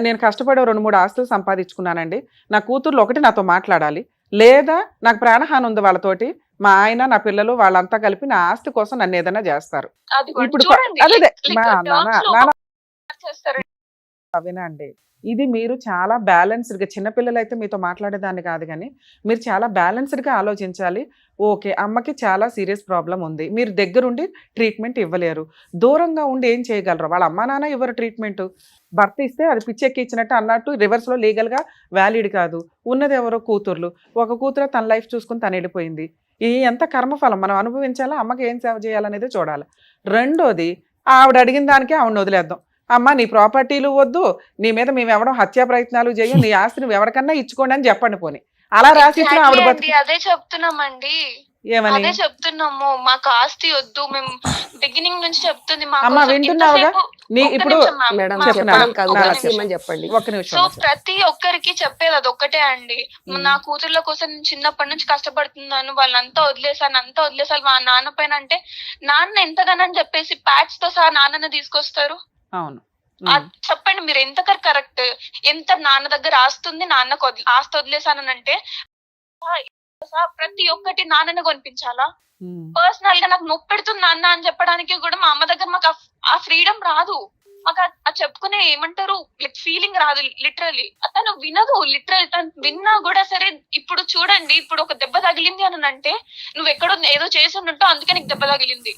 నేను కష్టపడే 2-3 ఆస్తులు సంపాదించుకున్నానండి, నా కూతుర్లు ఒకటి నాతో మాట్లాడాలి, లేదా నాకు ప్రాణహాని ఉంది వాళ్ళతోటి, మా ఆయన నా పిల్లలు వాళ్ళంతా కలిపి నా ఆస్తి కోసం నన్ను ఏదైనా చేస్తారు. ఇప్పుడు వినండి, ఇది మీరు చాలా బ్యాలెన్స్డ్ గా, చిన్నపిల్లలు అయితే మీతో మాట్లాడేదాన్ని కాదు కానీ మీరు చాలా బ్యాలెన్స్డ్ గా ఆలోచించాలి. ఓకే అమ్మకి చాలా సీరియస్ ప్రాబ్లం ఉంది, మీరు దగ్గరుండి ట్రీట్మెంట్ ఇవ్వలేరు, దూరంగా ఉండి ఏం చేయగలరు? వాళ్ళ అమ్మా నాన్న ఇవ్వరు ట్రీట్మెంట్, భర్త ఇస్తే అది పిచ్చెక్కి ఇచ్చినట్టు అన్నట్టు రివర్స్ లో లీగల్ గా వ్యాలిడ్ కాదు. ఉన్నది ఎవరో కూతుర్లు, ఒక కూతురు తన లైఫ్ చూసుకుని తను వెళ్ళిపోయింది. ఈ ఎంత కర్మఫలం మనం అనుభవించాలా, అమ్మకి ఏం సేవ చేయాలనేది చూడాలి. రెండోది, ఆవిడ అడిగిన దానికి ఆవిడని వదిలేద్దాం. అమ్మ నీ ప్రాపర్టీలు వద్దు, నీ మీద మేము ఎవడం హత్యా ప్రయత్నాలు చేయం, నీ ఆస్తి నువ్వు ఎవరికన్నా ఇచ్చుకోండి అని చెప్పండి. పోనీ అలా రాసి అదే చెప్తున్నామండి, అదే చెప్తున్నాము, మాకు ఆస్తి వద్దు, మేము బిగినింగ్ నుంచి చెప్తుంది. అమ్మ వింటున్నావుగా, ఇప్పుడు చెప్పండి. సో ప్రతి ఒక్కరికి చెప్పేది అదొక్కటే అండి, నా కూతుర్ల కోసం నేను చిన్నప్పటి నుంచి కష్టపడుతున్నాను, వాళ్ళంతా వదిలేసాను మా నాన్న పైన అంటే, నాన్న ఎంతగానని చెప్పేసి ప్యాచ్ తో సహా నాన్నని తీసుకొస్తారు. అవును చెప్పండి మీరు ఎంత కరెక్ట్? ఎంత నాన్న దగ్గర ఆస్తుంది, నాన్నకు ఆస్తి వదిలేసానంటే ప్రతి ఒక్కటి నాన్నని కొనిపించాలా? పర్సనల్ గా నాకు నొప్పి పెడుతుంది నాన్న అని చెప్పడానికి కూడా మా అమ్మ దగ్గర మాకు ఆ ఫ్రీడమ్ రాదు. మాకు చెప్పుకునే ఏమంటారు ఫీలింగ్ రాదు. లిటరలీ తను వినదు. లిటరల్ తను విన్నా కూడా సరే, ఇప్పుడు చూడండి, ఇప్పుడు ఒక దెబ్బ తగిలింది అని అంటే నువ్వు ఎక్కడో ఏదో చేసి ఉంటావు అందుకే నీకు దెబ్బ తగిలింది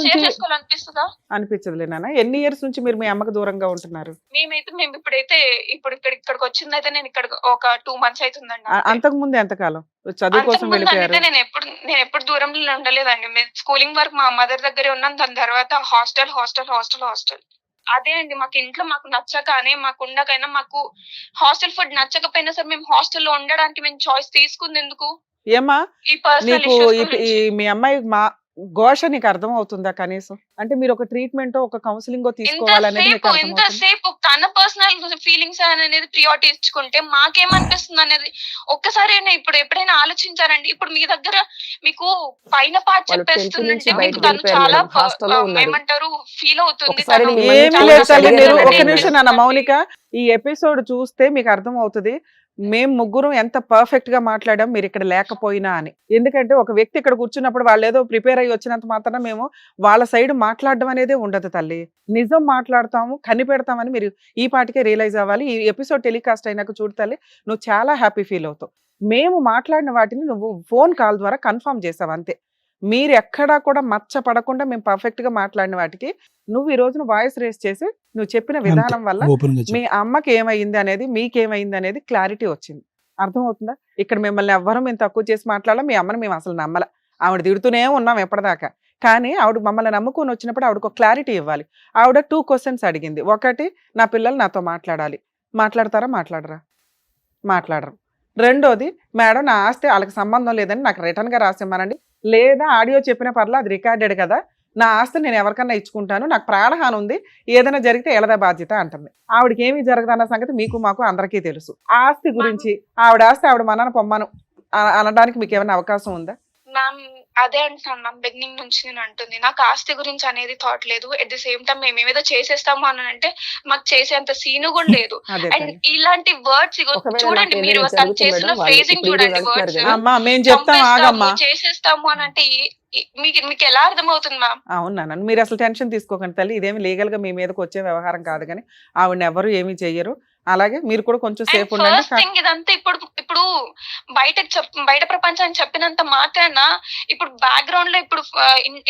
షేర్ చేసుకోవాలనిపిస్తుందా? అనిపించదులేనా? ఎన్ని ఇయర్స్ నుంచి మీరు మీ అమ్మకు దూరంగా ఉంటున్నారు? మేము ఇక్కడికి వచ్చిందైతే నేను ఇక్కడ ఒక 2 months అవుతుందండి. అంతకు ముందు ఎంతకాలం చదువు కోసం వెళ్ళిపోయారు? నేను ఎప్పుడు దూరంలో ఉండలేదండి. స్కూలింగ్ వరకు మా మదర్ దగ్గరే ఉన్నాను. దాని తర్వాత హాస్టల్. అదే అండి, మాకు ఇంట్లో మాకు నచ్చకనే, మాకు ఉండకైనా, మాకు హాస్టల్ ఫుడ్ నచ్చకపోయినా సరే మేము హాస్టల్లో ఉండడానికి మేము చాయిస్ తీసుకుంది ఎందుకు? ఏమా మీ అమ్మాయి ఘోష నీకు అర్థం అవుతుందా కనీసం? అంటే మీరు ఒక ట్రీట్మెంట్ ఒక కౌన్సిలింగ్ తీసుకోవాలనేది ఎంతసేపు తన పర్సనల్ ఫీలింగ్స్ అనేది ప్రియారిటీ ఇచ్చుకుంటే మాకేమనిపిస్తుంది అనేది ఒక్కసారి ఇప్పుడు ఎప్పుడైనా ఆలోచించారండి? ఇప్పుడు మీ దగ్గర మీకు పైన పార్ట్ చెప్పేస్తుందంటే మీకు తను చాలా ఏమంటారు ఫీల్ అవుతుంది. ఒక నిమిషం నాన్న మౌనిక, ఈ ఎపిసోడ్ చూస్తే మీకు అర్థం అవుతుంది మేము ముగ్గురం ఎంత పర్ఫెక్ట్ గా మాట్లాడాం మీరు ఇక్కడ లేకపోయినా అని. ఎందుకంటే ఒక వ్యక్తి ఇక్కడ కూర్చున్నప్పుడు వాళ్ళు ఏదో ప్రిపేర్ అయ్యి వచ్చినంత మాత్రాన మేము వాళ్ళ సైడ్ మాట్లాడడం అనేది ఉండదు తల్లి. నిజం మాట్లాడతాము, కనిపెడతామని మీరు ఈ పాటికే రియలైజ్ అవ్వాలి. ఈ ఎపిసోడ్ టెలికాస్ట్ అయినాక చూడు తల్లి, నువ్వు చాలా హ్యాపీ ఫీల్ అవుతావు. మేము మాట్లాడిన వాటిని నువ్వు ఫోన్ కాల్ ద్వారా కన్ఫర్మ్ చేసావు అంతే. మీరు ఎక్కడా కూడా మచ్చ పడకుండా మేము పర్ఫెక్ట్ గా మాట్లాడిన వాటికి నువ్వు ఈ రోజున వాయిస్ రేస్ చేసి నువ్వు చెప్పిన విధానం వల్ల మీ అమ్మకి ఏమైంది అనేది, మీకేమైంది అనేది క్లారిటీ వచ్చింది. అర్థమవుతుందా? ఇక్కడ మిమ్మల్ని ఎవ్వరూ మేము తక్కువ చేసి మాట్లాడాలి, మీ అమ్మని మేము అసలు నమ్మల. ఆవిడ తిడుతూనే ఉన్నాం ఎప్పటిదాకా. కానీ ఆవిడ మమ్మల్ని నమ్ముకొని వచ్చినప్పుడు ఆవిడకు క్లారిటీ ఇవ్వాలి. ఆవిడ 2 questions అడిగింది. ఒకటి, నా పిల్లలు నాతో మాట్లాడాలి. మాట్లాడతారా? మాట్లాడరు. రెండోది, మేడం నా ఆస్తి వాళ్ళకి సంబంధం లేదని నాకు రిటర్న్ గా రాసిమ్మనండి, లేదా ఆడియో చెప్పిన పర్లా అది రికార్డెడ్ కదా, నా ఆస్తి నేను ఎవరికన్నా ఇచ్చుకుంటాను, నాకు ప్రాణహాని ఉంది, ఏదైనా జరిగితే ఎలదా బాధ్యత అంటుంది. ఆవిడకి ఏమీ జరగదన్న సంగతి మీకు మాకు అందరికీ తెలుసు. ఆస్తి గురించి ఆవిడ ఆస్తి ఆవిడ మనన పొమ్మను, అనడానికి మీకు ఏమైనా అవకాశం ఉందా? మ్యామ్ అదే అంటున్నాను మ్యామ్, బిగినింగ్ నుంచి నేను అంటుంది నాకు ఆస్తి గురించి అనేది థాట్ లేదు. ఎట్ ది సేమ్ టైం మేము ఏమేదో చేసేస్తాము అని అంటే మాకు చేసేంత సీను కూడా లేదు. అదే అండ్ ఇలాంటి వర్డ్స్ ఒకవేళ చూడండి, నాకు మీరు ఏదైనా తను జరుగుతుంది చేసిన మేడం, వాళ్ళు ఫ్రేజింగ్ ఇప్పుడు చూడండి, వీడియో వర్డ్స్ వెళ్తున్నారు అమ్మా మేము చెప్తాం, ఆగమ్మా. చేసేస్తాము అని అంటే మీకు ఎలా అర్థమవుతుంది మ్యామ్? అవునా, మీరు అసలు టెన్షన్ తీసుకోకండి తల్లి, ఇదేమి లీగల్ గా మీ మీదకి వచ్చే వ్యవహారం కాదు, కానీ ఆవిడని ఎవరు ఏమీ చెయ్యరు. అలాగే మీరు కూడా కొంచెం సేఫ్ ఉండండి. ఫస్ట్ థింగ్ ఇదంతా ఇప్పుడు బయట ప్రపంచానికి చెప్పినంత మాత్రాన ఇప్పుడు బ్యాక్గ్రౌండ్ లో ఇప్పుడు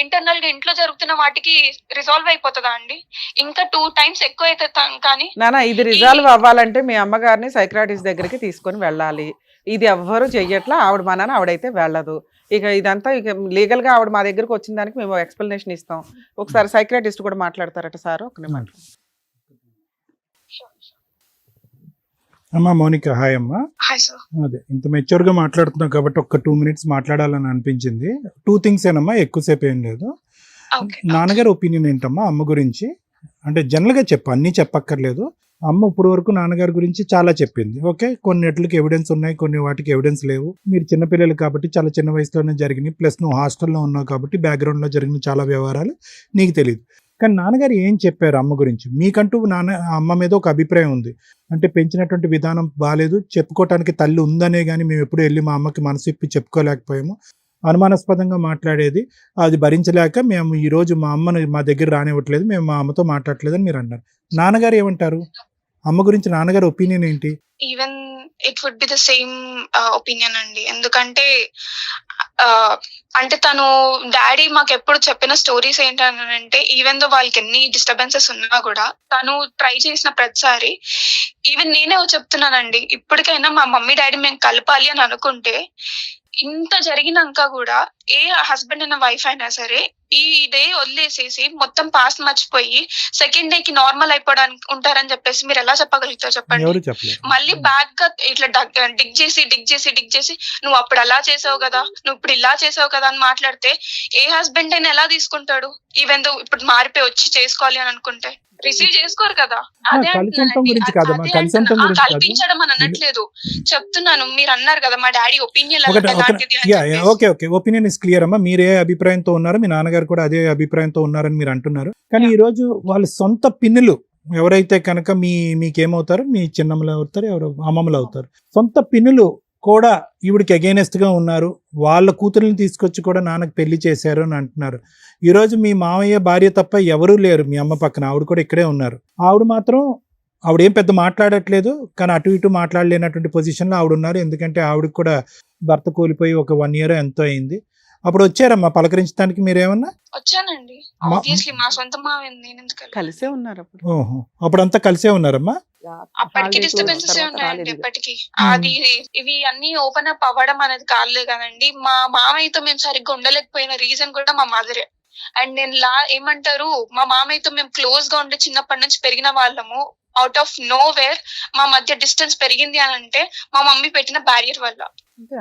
ఇంటర్నల్ గా ఇంట్లో జరుగుతున్న వాటికి రిజాల్వ్ అయిపోతుందా అండి? ఇంకా 2 times ఎక్కువ అయితే కానీ నానా ఇది రిజాల్వ్ అవ్వాలంటే మీ అమ్మగారిని సైక్రాటిస్ట్ దగ్గరికి తీసుకొని వెళ్ళాలి. ఇది ఎవ్వరు చెయ్యట్లా, ఆవిడ మనన ఆవిడైతే వెళ్ళదు. ఇక ఇదంతా ఇక లీగల్ గా ఆవిడ మా దగ్గరకు వచ్చిన దానికి మేము ఎక్స్ప్లెనేషన్ ఇస్తాం. ఒకసారి సైక్రాటిస్ట్ కూడా మాట్లాడతారట సార్, ఒక నిమిషం. అమ్మా మౌనిక, హాయ్ అమ్మా. Hi sir. అదే ఇంత మెచ్యూర్ గా మాట్లాడుతున్నావు కాబట్టి ఒక్క 2 minutes మాట్లాడాలని అనిపించింది. 2 things ఏనమ్మా, ఎక్కువసేపు ఏం లేదు. నాన్నగారి ఒపీనియన్ ఏంటమ్మా అమ్మ గురించి? అంటే జనరల్ గా చెప్పు, అన్నీ చెప్పక్కర్లేదు. అమ్మ ఇప్పుడు వరకు నాన్నగారి గురించి చాలా చెప్పింది. ఓకే, కొన్నిట్లకి ఎవిడెన్స్ ఉన్నాయి, కొన్ని వాటికి ఎవిడెన్స్ లేవు. మీరు చిన్నపిల్లలు కాబట్టి చాలా చిన్న వయసులోనే జరిగినాయి, ప్లస్ నువ్వు హాస్టల్లో ఉన్నావు కాబట్టి బ్యాక్గ్రౌండ్ లో జరిగిన చాలా వ్యవహారాలు నీకు తెలియదు. కానీ నాన్నగారు ఏం చెప్పారు అమ్మ గురించి? మీకంటూ అమ్మ మీద ఒక అభిప్రాయం ఉంది, అంటే పెంచినటువంటి విధానం బాగాలేదు, చెప్పుకోవటానికి తల్లి ఉందనే కానీ మేము ఎప్పుడు వెళ్ళి మా అమ్మకి మనసు ఇప్పి చెప్పుకోలేకపోయాము, అనుమానాస్పదంగా మాట్లాడేది, అది భరించలేక మేము ఈరోజు మా అమ్మను మా దగ్గర రానివ్వట్లేదు, మేము మా అమ్మతో మాట్లాడట్లేదు అని మీరు అన్నారు. నాన్నగారు ఏమంటారు అమ్మ గురించి? నాన్నగారి ఒపీనియన్ ఏంటి? Even it would be the same opinion అండి. ఎందుకంటే అంటే తను డాడీ మాకు ఎప్పుడు చెప్పిన స్టోరీస్ ఏంటంటే, ఈవెన్ దో వాళ్ళకి ఎన్ని డిస్టర్బెన్సెస్ ఉన్నా కూడా తను ట్రై చేసిన ప్రతిసారి, ఈవెన్ నేనే చెప్తున్నానండి, ఇప్పటికైనా మా మమ్మీ డాడీ మేము కలపాలి అని అనుకుంటే, ఇంత జరిగినాక కూడా ఏ హస్బెండ్ అయినా వైఫ్ అయినా సరే ఈ డే వదిలేసేసి మొత్తం పాస్ట్ మర్చిపోయి సెకండ్ డే కి నార్మల్ అయిపోవడానికి ఉంటారని చెప్పేసి మీరు ఎలా చెప్పగలుగుతారు చెప్పండి? మళ్ళీ బ్యాక్ గా ఇట్లా డిగ్ చేసి నువ్వు అప్పుడు అలా చేసావు కదా, నువ్వు ఇప్పుడు ఇలా చేసావు కదా అని మాట్లాడితే ఏ హస్బెండ్ అయినా ఎలా తీసుకుంటాడు? ఈవెన్ దో ఇప్పుడు మారిపోయి వచ్చి చేసుకోవాలి అని అనుకుంటే రిసీవ్ చేసుకోరు కదా. అదే కల్పించడం అని అనట్లేదు, చెప్తున్నాను. మీరు అన్నారు కదా మా daddy opinion opinion is clear అమ్మా. మీరు ఏ అభిప్రాయంతో ఉన్నారో మీ నాన్నగారు కూడా అదే అభిప్రాయంతో ఉన్నారని మీరు అంటున్నారు. కానీ ఈ రోజు వాళ్ళ సొంత పిన్నులు ఎవరైతే కనుక మీకేమవుతారు, మీ చిన్నమ్మలు అవుతారు, ఎవరు అమ్మమ్మలు అవుతారు, సొంత పిన్నులు కూడా ఈవిడికి అగైనెస్ట్ గా ఉన్నారు, వాళ్ళ కూతుర్ని తీసుకొచ్చి కూడా నాన్నకు పెళ్లి చేశారు అని అంటున్నారు. ఈరోజు మీ మామయ్య భార్య తప్ప ఎవరూ లేరు మీ అమ్మ పక్కన, ఆవిడ కూడా ఇక్కడే ఉన్నారు. ఆవిడేం పెద్ద మాట్లాడట్లేదు, కానీ అటు ఇటు మాట్లాడలేనటువంటి పొజిషన్లో ఆవిడ ఉన్నారు. ఎందుకంటే ఆవిడకి కూడా భర్త కోల్పోయి ఒక 1 year ఎంతో అయింది. అప్పుడు వచ్చారమ్మా పలకరించడానికి, మీరేమన్నా? వచ్చానండి, ఆబ్వియస్లీ మా సొంత మామయ్య కలిసే ఉన్నారు అప్పుడు. ఓహో, అప్పుడంతా కలిసే ఉన్నారమ్మా? అప్పటికి డిస్టర్బెన్సెస్ ఉంటాయండి ఎప్పటికీ. అది ఇవి అన్ని ఓపెన్ అప్ అవ్వడం అనేది కాలేదు కదండి. మా మామయ్యతో మేము సరిగ్గా ఉండలేకపోయిన రీజన్ కూడా మా మదరే. అండ్ నేను ఏమంటారు, మా మామయ్యతో మేము క్లోజ్ గా ఉండే చిన్నప్పటి నుంచి పెరిగిన వాళ్ళము. అవుట్ ఆఫ్ నో వేర్ మా మధ్య డిస్టెన్స్ పెరిగింది అని అంటే మా మమ్మీ పెట్టిన బ్యారియర్ వల్ల.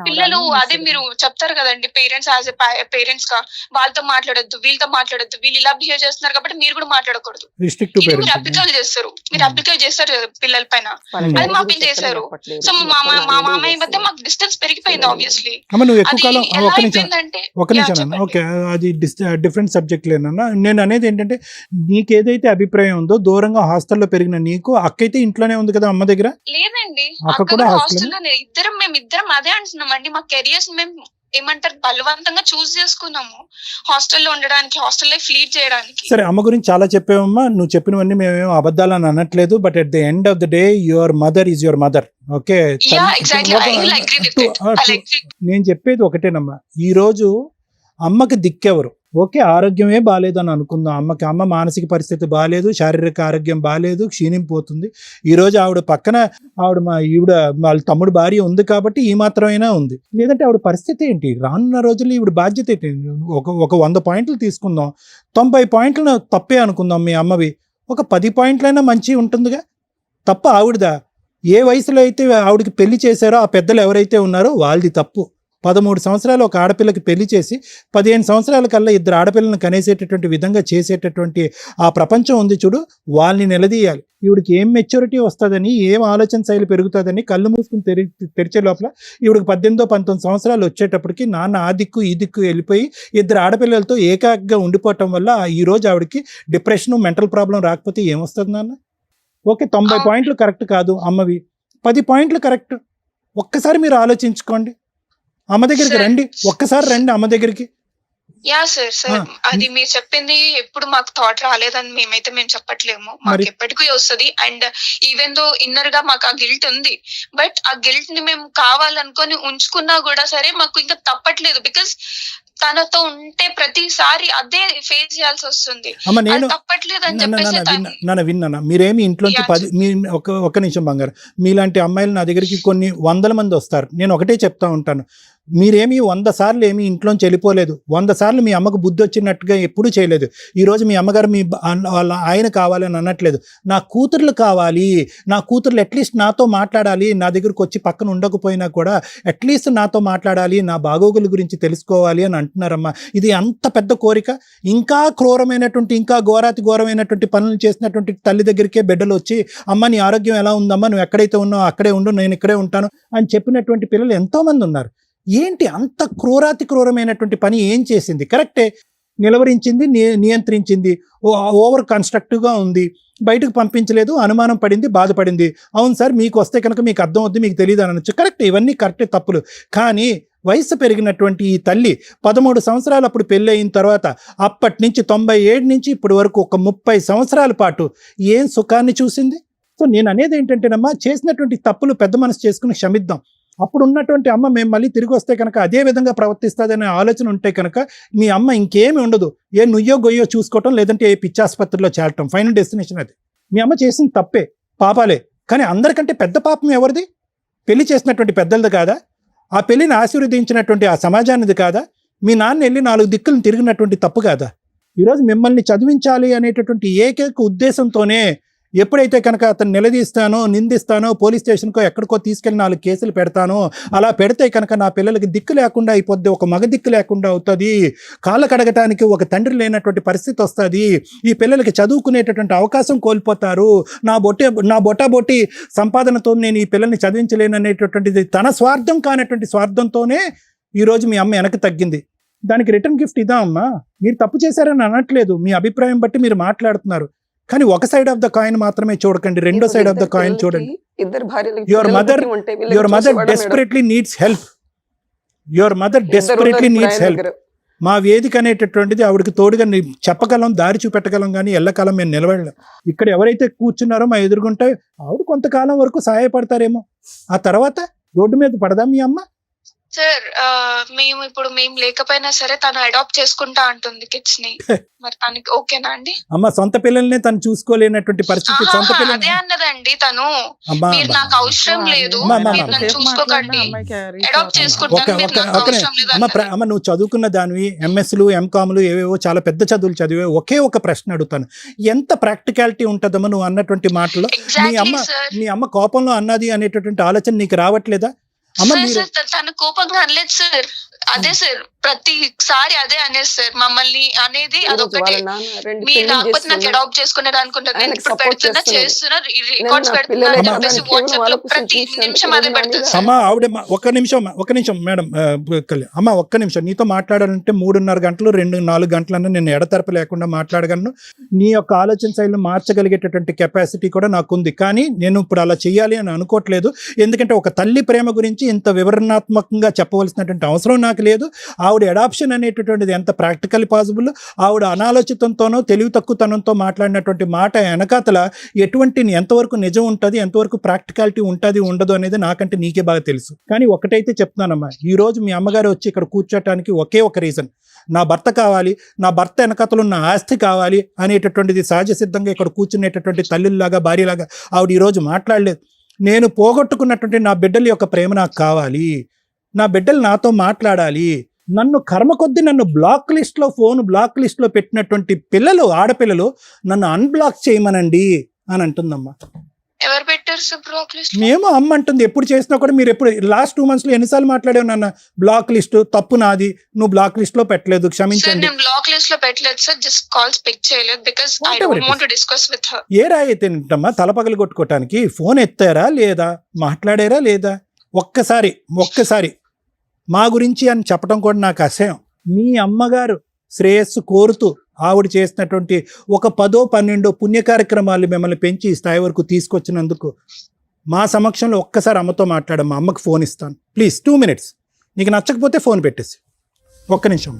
పిల్లలు అదే మీరు చెప్తారు కదండి, పేరెంట్స్ యాజ్ ఎ పేరెంట్స్ గా వాళ్ళతో మాట్లాడొద్దు, వీళ్ళతో మాట్లాడొద్దు, వీళ్ళు ఇలా బిహేవ్ చేస్తున్నారు కాబట్టి మీరు కూడా మాట్లాడకూడదు. మీరు అప్లికేట్ చేస్తారు పిల్లల పైన, అది మా పిల్లలు చేశారు. సో మా మామయ్య మధ్య మాకు డిస్టెన్స్ పెరిగిపోయింది ఆబ్వియస్లీ. ఒక నిమిషం, ఓకే, అది డిఫరెంట్ సబ్జెక్ట్ లేనన్నా. నేను అనేది ఏంటంటే, నీకేదైతే అభిప్రాయం ఉందో, దూరంగా హాస్టల్లో పెరిగిన నీకు అక్క అయితే ఇంట్లోనే ఉంది కదా అమ్మ దగ్గర? లేదండి, అక్క కూడా హాస్టల్లో. మేమిద్దరం అదే అంటున్నామండి, మా కెరియర్స్ మేము ఏమంటారు బలవంతంగా చూస్ చేసుకున్నాము హాస్టల్లో ఉండడానికి, హాస్టల్ లైఫ్ లీడ్ చేయడానికి. సరే, అమ్మ గురించి చాలా చెప్పావమ్మా, నువ్వు చెప్పినవన్నీ మేమేమో అబద్ధాలని అనట్లేదు. But at the end of the day your mother is your mother. Okay, నేను చెప్పేది ఒకటేనమ్మా, ఈ రోజు అమ్మకి దిక్కెవరు? ఓకే, ఆరోగ్యమే బాగాలేదని అనుకుందాం, అమ్మ మానసిక పరిస్థితి బాగాలేదు, శారీరక ఆరోగ్యం బాగాలేదు, క్షీణింపోతుంది. ఈరోజు ఆవిడ పక్కన వాళ్ళ తమ్ముడు భార్య ఉంది కాబట్టి ఈ మాత్రమైనా ఉంది. లేదంటే ఆవిడ పరిస్థితి ఏంటి? రానున్న రోజుల్లో ఈవిడ బాధ్యత ఏంటి? ఒక 100 points తీసుకుందాం, 90 points తప్పే అనుకుందాం మీ అమ్మవి, ఒక 10 points మంచి ఉంటుందిగా. తప్ప ఆవిడదా? ఏ వయసులో అయితే ఆవిడకి పెళ్లి చేశారో ఆ పెద్దలు ఎవరైతే ఉన్నారో వాళ్ళది తప్పు. 13 సంవత్సరాలు ఒక ఆడపిల్లకి పెళ్లి చేసి 15 సంవత్సరాల కల్లా ఇద్దరు ఆడపిల్లలను కనేసేటటువంటి విధంగా చేసేటటువంటి ఆ ప్రపంచం ఉంది చూడు, వాళ్ళని నిలదీయాలి. ఈవిడికి ఏం మెచ్యూరిటీ వస్తుందని, ఏం ఆలోచన శైలి పెరుగుతుందని కళ్ళు మూసుకుని తెరిచే లోపల ఈవిడికి 18-19 సంవత్సరాలు వచ్చేటప్పటికి నాన్న ఆ దిక్కు ఈ దిక్కు వెళ్ళిపోయి ఇద్దరు ఆడపిల్లలతో ఏకాగ్గా ఉండిపోవటం వల్ల ఈ రోజు ఆవిడకి డిప్రెషన్, మెంటల్ ప్రాబ్లం రాకపోతే ఏమొస్తుంది నాన్న? ఓకే, 90 పాయింట్లు కరెక్ట్ కాదు అమ్మవి, 10 పాయింట్లు కరెక్ట్. ఒక్కసారి మీరు ఆలోచించుకోండి, అమ్మ దగ్గరికి రండి, ఒక్కసారి రండి అమ్మ దగ్గరికి. యా సార్ అది మీరు చెప్పింది ఎప్పుడు మాకు థాట్ రాలేదని మేము చెప్పట్లేము, మాకు ఎప్పటికీ వస్తుంది. అండ్ ఈవెన్ దో ఇన్నర్ గా మాకు ఆ గిల్ట్ ఉంది, బట్ ఆ గిల్ట్ ని మేము కావాలనుకొని ఉంచుకున్నా కూడా సరే మాకు ఇంకా తప్పట్లేదు. బికాస్ తనతో ఉంటే ప్రతిసారి అదే ఫేస్ చేయాల్సి వస్తుంది, తప్పట్లేదు అని చెప్పేసి. విన్నా మీరేమి ఇంట్లోంచి ఒక నిమిషం బంగారు, మీలాంటి అమ్మాయిలు నా దగ్గరికి కొన్ని 100 మంది వస్తారు. నేను ఒకటే చెప్తా ఉంటాను, మీరేమి 100 సార్లు ఏమి ఇంట్లోంచి వెళ్ళిపోలేదు, 100 సార్లు మీ అమ్మకు బుద్ధి వచ్చినట్టుగా ఎప్పుడూ చేయలేదు. ఈరోజు మీ అమ్మగారు మీ వాళ్ళ ఆయన కావాలని అనట్లేదు, నా కూతుర్లు కావాలి, నా కూతుర్లు అట్లీస్ట్ నాతో మాట్లాడాలి, నా దగ్గరకు వచ్చి పక్కన ఉండకపోయినా కూడా అట్లీస్ట్ నాతో మాట్లాడాలి, నా బాగోగుల గురించి తెలుసుకోవాలి అని అంటున్నారమ్మా. ఇది అంత పెద్ద కోరిక. ఇంకా క్రూరమైనటువంటి, ఇంకా ఘోరమైనటువంటి పనులు చేసినటువంటి తల్లి దగ్గరికే బిడ్డలు వచ్చి అమ్మ నీ ఆరోగ్యం ఎలా ఉందమ్మా, నువ్వు ఎక్కడైతే ఉన్నావు అక్కడే ఉండు, నేను ఇక్కడే ఉంటాను అని చెప్పినటువంటి పిల్లలు ఎంతోమంది ఉన్నారు. ఏంటి అంత క్రూరమైనటువంటి పని ఏం చేసింది? కరెక్టే, నిలవరించింది, నియంత్రించింది, ఓవర్ కన్స్ట్రక్టివ్గా ఉంది, బయటకు పంపించలేదు, అనుమానం పడింది, బాధపడింది. అవును సార్ మీకు వస్తే కనుక మీకు అర్థం అవుద్ది, మీకు తెలియదు అనొచ్చు. కరెక్ట్, ఇవన్నీ కరెక్టే, తప్పులు. కానీ వయసు పెరిగినటువంటి ఈ తల్లి 13 సంవత్సరాలు అప్పుడు పెళ్ళి అయిన తర్వాత అప్పటి నుంచి 97 నుంచి ఇప్పటి వరకు ఒక 30 సంవత్సరాల పాటు ఏం సుఖాన్ని చూసింది? సో నేను అనేది ఏంటంటేనమ్మా, చేసినటువంటి తప్పులు పెద్ద మనసు చేసుకుని క్షమిద్దాం. అప్పుడు ఉన్నటువంటి అమ్మ మేము మళ్ళీ తిరిగి వస్తే కనుక అదే విధంగా ప్రవర్తిస్తుందనే ఆలోచన ఉంటే కనుక మీ అమ్మ ఇంకేమి ఉండదు, ఏ నుయ్యో గొయ్యో చూసుకోవటం, లేదంటే ఏ పిచ్చాసుపత్రిలో చేరటం, ఫైనల్ డెస్టినేషన్ అది. మీ అమ్మ చేసిన తప్పే, పాపాలే. కానీ అందరికంటే పెద్ద పాపం ఎవరిది? పెళ్లి చేసినటువంటి పెద్దలది కాదా? ఆ పెళ్లిని ఆశీర్వదించినటువంటి ఆ సమాజానిది కాదా? మీ నాన్న వెళ్ళి 4 దిక్కులను తిరిగినటువంటి తప్పు కాదా? ఈరోజు మిమ్మల్ని చదివించాలి అనేటటువంటి ఏకైక ఉద్దేశంతోనే ఎప్పుడైతే కనుక అతను నిలదీస్తానో, నిందిస్తానో, పోలీస్ స్టేషన్కో ఎక్కడికో తీసుకెళ్ళి 4 కేసులు పెడతానో, అలా పెడితే కనుక నా పిల్లలకి దిక్కు లేకుండా అయిపోద్ది, ఒక మగ దిక్కు లేకుండా అవుతుంది, కాళ్ళ కడగటానికి ఒక తండ్రి లేనటువంటి పరిస్థితి వస్తుంది, ఈ పిల్లలకి చదువుకునేటటువంటి అవకాశం కోల్పోతారు, నా బొటాబొట్టి సంపాదనతో నేను ఈ పిల్లల్ని చదివించలేను అనేటటువంటిది తన స్వార్థం కానటువంటి స్వార్థంతోనే ఈరోజు మీ అమ్మ వెనక్కి తగ్గింది. దానికి రిటర్న్ గిఫ్ట్ ఇదా అమ్మా? మీరు తప్పు చేశారని అనట్లేదు, మీ అభిప్రాయం బట్టి మీరు మాట్లాడుతున్నారు. కానీ ఒక సైడ్ ఆఫ్ ద కాయిన్ మాత్రమే చూడకండి, రెండో సైడ్ ఆఫ్ ద కాయిన్ చూడండి. Your mother desperately needs help. మా వేదిక అనేటటువంటిది ఆవిడకి తోడుగా చెప్పగలం, దారి చూపెట్టగలం, కానీ ఎల్లకాలం మేము నిలబడలేం. ఇక్కడ ఎవరైతే కూర్చున్నారో మా ఎదురుగుంటే ఆవిడ కొంతకాలం వరకు సహాయపడతారేమో, ఆ తర్వాత రోడ్డు మీద పడదా మీ అమ్మ? సార్ మేము లేకపోయినా సరే తను అడాప్ట్ చేసుకుంటా అంటుంది కిడ్స్ ని, మరి తనకి ఓకేనా అండి? అమ్మ సొంత పిల్లల్ని తను చూసుకోలేనటువంటి పరిస్థితి. సొంత పిల్లలు అదే అన్నదండి తను, మీరు నాకు అవసరం లేదు, మీరు చూసుకోకండి, అడాప్ట్ చేసుకుంటాను, మీరు నాకు అవసరం లేదు. అమ్మ నువ్వు చదువుకున్న దానివి, ఎంఎస్లు, ఎంకామ్లు, ఏవేవో చాలా పెద్ద చదువులు చదివే, ఒకే ఒక ప్రశ్న అడుగుతాను, ఎంత ప్రాక్టికాలిటీ ఉంటుందమ్మా నువ్వు అన్నటువంటి మాటలో? మీ అమ్మ కోపంలో అన్నది అనేటటువంటి ఆలోచన నీకు రావట్లేదా? తన కోపంగా అనలేదు సార్, అదే సార్ ప్రతిసారి అదే అనేది సార్ మమ్మల్ని అనేది అదొకటి. మీరు రాకపోతే నాకు అడాప్ట్ చేసుకునేది అనుకుంటారు, నేను ఇప్పుడు పెడుతున్నా, చేస్తున్నా, రికార్డ్స్ పెడుతున్నా అని చెప్పేసి వాట్సాప్ లో ప్రతి నిమిషం అదే పెడుతుంది. అమ్మా ఆవిడ ఒక్క నిమిషం మేడం, అమ్మ ఒక్క నిమిషం, నీతో మాట్లాడాలంటే 3.5 గంటలు 2-4 గంటలన్నా నేను ఎడతెరప లేకుండా మాట్లాడగలను. నీ యొక్క ఆలోచన శైలిని మార్చగలిగేటటువంటి కెపాసిటీ కూడా నాకుంది. కానీ నేను ఇప్పుడు అలా చెయ్యాలి అని అనుకోవట్లేదు, ఎందుకంటే ఒక తల్లి ప్రేమ గురించి ఇంత వివరణాత్మకంగా చెప్పవలసినటువంటి అవసరం నాకు లేదు. ఆవిడ అడాప్షన్ అనేటటువంటిది ఎంత ప్రాక్టికల్ పాసిబుల్, ఆవిడ అనాలోచితంతోనో తెలివి తక్కువతనంతో మాట్లాడినటువంటి మాట వెనకాతల ఎటువంటి ఎంతవరకు నిజం ఉంటుంది, ఎంతవరకు ప్రాక్టికాలిటీ ఉంటుంది ఉండదు అనేది నాకంటే నీకే బాగా తెలుసు. కానీ ఒకటైతే చెప్తున్నానమ్మా, ఈరోజు మీ అమ్మగారు వచ్చి ఇక్కడ కూర్చోటానికి ఒకే ఒక రీజన్, నా భర్త కావాలి, నా భర్త వెనకతలు ఉన్న ఆస్తి కావాలి అనేటటువంటిది సహజ సిద్ధంగా ఇక్కడ కూర్చునేటటువంటి తల్లిలాగా, భార్యలాగా ఆవిడ ఈరోజు మాట్లాడలేదు. నేను పోగొట్టుకున్నటువంటి నా బిడ్డల యొక్క ప్రేమ నాకు కావాలి, నా బిడ్డలు నాతో మాట్లాడాలి, నన్ను కర్మ కొద్దీ నన్ను ఫోన్ బ్లాక్ లిస్ట్లో పెట్టినటువంటి పిల్లలు, ఆడపిల్లలు నన్ను అన్బ్లాక్ చేయమనండి అని అంటుందమ్మా. ఎవరు పెట్టారు సార్ బ్లాక్ లిస్ట్? మేము అమ్మ అంటుంది ఎప్పుడు చేసినా కూడా మీరు ఎప్పుడు లాస్ట్ 2 months లో ఎన్నిసార్లు మాట్లాడావు నాన్న బ్లాక్ లిస్ట్ తప్పు నాది నువ్వు బ్లాక్ లిస్ట్ లో పెట్టలేదు సార్ క్షమించండి నేను బ్లాక్ లిస్ట్ లో పెట్టలేదు సార్, జస్ట్ కాల్స్ పిక్ చేయలేదు because I Whatever don't it want to discuss with her. ఏ రాయి అయితే ఏంటమ్మా తలపగలు కొట్టుకోవటానికి ఫోన్ ఎత్తారా లేదా మాట్లాడారా లేదా ఒక్కసారి మా గురించి అని చెప్పడం కూడా నాకు అసహ్యం. మీ అమ్మగారు శ్రేయస్సు కోరుతూ ఆవిడ చేసినటువంటి ఒక 10-12 పుణ్య కార్యక్రమాలు మిమ్మల్ని పెంచి ఈ స్థాయి వరకు తీసుకొచ్చినందుకు మా సమక్షంలో ఒక్కసారి అమ్మతో మాట్లాడమ్మా, అమ్మకు ఫోన్ ఇస్తాను ప్లీజ్ 2 minutes. నీకు నచ్చకపోతే ఫోన్ పెట్టేసి ఒక్క నిమిషం.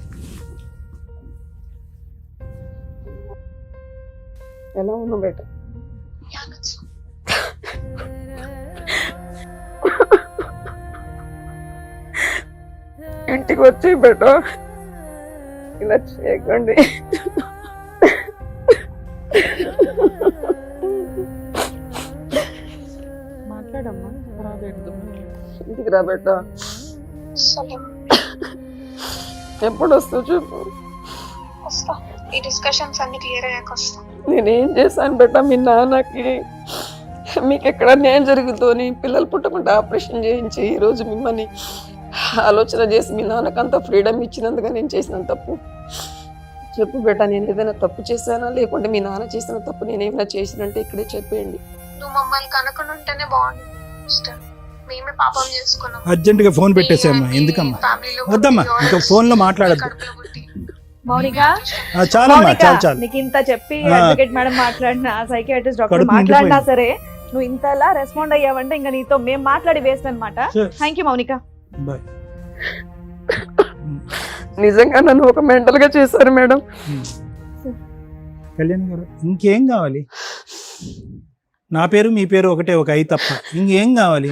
ఎలా ఉన్నావు బేట? ఇంటికి వచ్చి బేట ఇలా చేయకండి. మాట్లాడమ్మా ఇంటికి రా బేట. ఎప్పుడు వస్తావు చెప్పు. వస్తా, ఈ డిస్కషన్స్ అన్ని క్లియర్ అయ్యాక వస్తా. నేనేం చేశాను బేట మీ నాన్నకి? మీకు ఎక్కడ న్యాయం జరుగుతుందని పిల్లలు పుట్టకుండా ఆపరేషన్ చేయించి ఈరోజు మిమ్మల్ని ఆలోచన చేసి మీ నాన్నకు అంత ఫ్రీడమ్ ఇచ్చినందుకు నేను చేసిన తప్పు చెప్పు బేట. నేను ఏదైనా తప్పు చేశానా లేకుంటే మీ నాన్న చేసిన తప్పు నేను ఏమైనా చేసినంటే ఇక్కడే చెప్పేయండి. నువ్వు మమ్మల్ని కనుక్కొని ఉంటేనే బాగుంటుంది సిస్టర్. మేమే పాపం చేసుకున్నాం. అర్జెంటుగా ఫోన్ పెట్టేసామ్మా. ఎందుకమ్మా వద్దమ్మా ఇంకా ఫోన్ లో మాట్లాడద్దు. మౌనిక చాలమ్మా మౌనిక, చాలు. నీకు ఇంత చెప్పి ఆ. అడ్వకేట్ మేడం మాట్లాడినా సైకియాట్రిస్ట్ డాక్టర్ కడుపు మాట్లాడినా నిండిపోయింది. సరే నువ్వు ఇంతలా రెస్పాండ్ అయ్యావంటే ఇంకా నీతో మేము మాట్లాడి వేస్ట్ అనమాట. Sure. Thank you Mounika. Bye. నిజంగా నన్ను ఒక మెంటల్ గా చేశారు మేడం. కళ్యాణ్ గారు ఇంకేం కావాలి? నా పేరు మీ పేరు ఒకటే, ఒక ఐ తప్ప ఇంకేం కావాలి?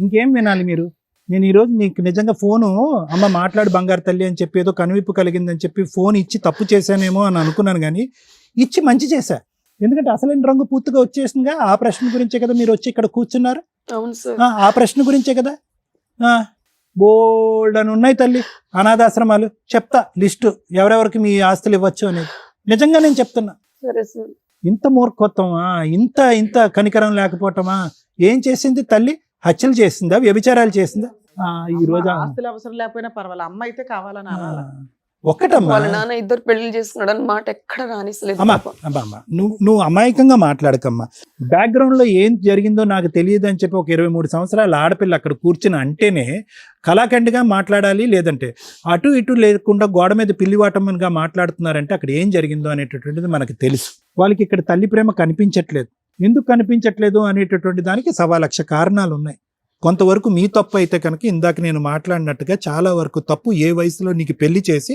ఇంకేం వినాలి మీరు? నేను ఈరోజు నీకు నిజంగా ఫోను అమ్మ మాట్లాడు బంగారు తల్లి అని చెప్పి ఏదో కనువిప్పు కలిగిందని చెప్పి ఫోన్ ఇచ్చి తప్పు చేశానేమో అని అనుకున్నాను, కానీ ఇచ్చి మంచి చేశా. ఎందుకంటే అసలైన రంగు పూర్తిగా వచ్చేసిందిగా. ఆ ప్రశ్న గురించే కదా మీరు వచ్చి ఇక్కడ కూర్చున్నారు. అవును సార్. ఆ ప్రశ్న గురించే కదా. బోల్డ్ అని ఉన్నాయి తల్లి అనాథాశ్రమాలు. చెప్తా లిస్టు ఎవరెవరికి మీ ఆస్తులు ఇవ్వచ్చు అనేది. నిజంగా నేను చెప్తున్నా. సరే సార్. ఇంత మూర్ఖత్వమా, ఇంత కనికరం లేకపోవటమా? ఏం చేసింది తల్లి? హత్యలు చేసిందా, వ్యభిచారాలు చేసిందా? ఈ రోజు ఆస్తులు అవసరం లేకపోయినా పర్వాలేదు, అమ్మ అయితే కావాలని అనాలా? ఒక్కటమ్మా. వాళ్ళ నాన్న 2 పెళ్లి చేసుకున్నాడు అని మాట ఎక్కడ రానిస్తలేదు. అమ్మా నువ్వు అమాయకంగా మాట్లాడకమ్మా. బ్యాక్గ్రౌండ్ లో ఏం జరిగిందో నాకు తెలియదు అని చెప్పి ఒక 23 సంవత్సరాల ఆడపిల్ల అక్కడ కూర్చుని అంటేనే కళాఖండిగా మాట్లాడాలి. లేదంటే అటు ఇటు లేకుండా గోడ మీద పిల్లివాటంగా మాట్లాడుతున్నారంటే అక్కడ ఏం జరిగిందో అనేటటువంటిది మనకు తెలుసు. వాళ్ళకి ఇక్కడ తల్లి ప్రేమ కనిపించట్లేదు. ఎందుకు కనిపించట్లేదు అనేటటువంటి దానికి 1,00,000 కారణాలు ఉన్నాయి. కొంతవరకు మీ తప్పు అయితే కనుక ఇందాక నేను మాట్లాడినట్టుగా చాలా వరకు తప్పు. ఏ వయసులో నీకు పెళ్లి చేసి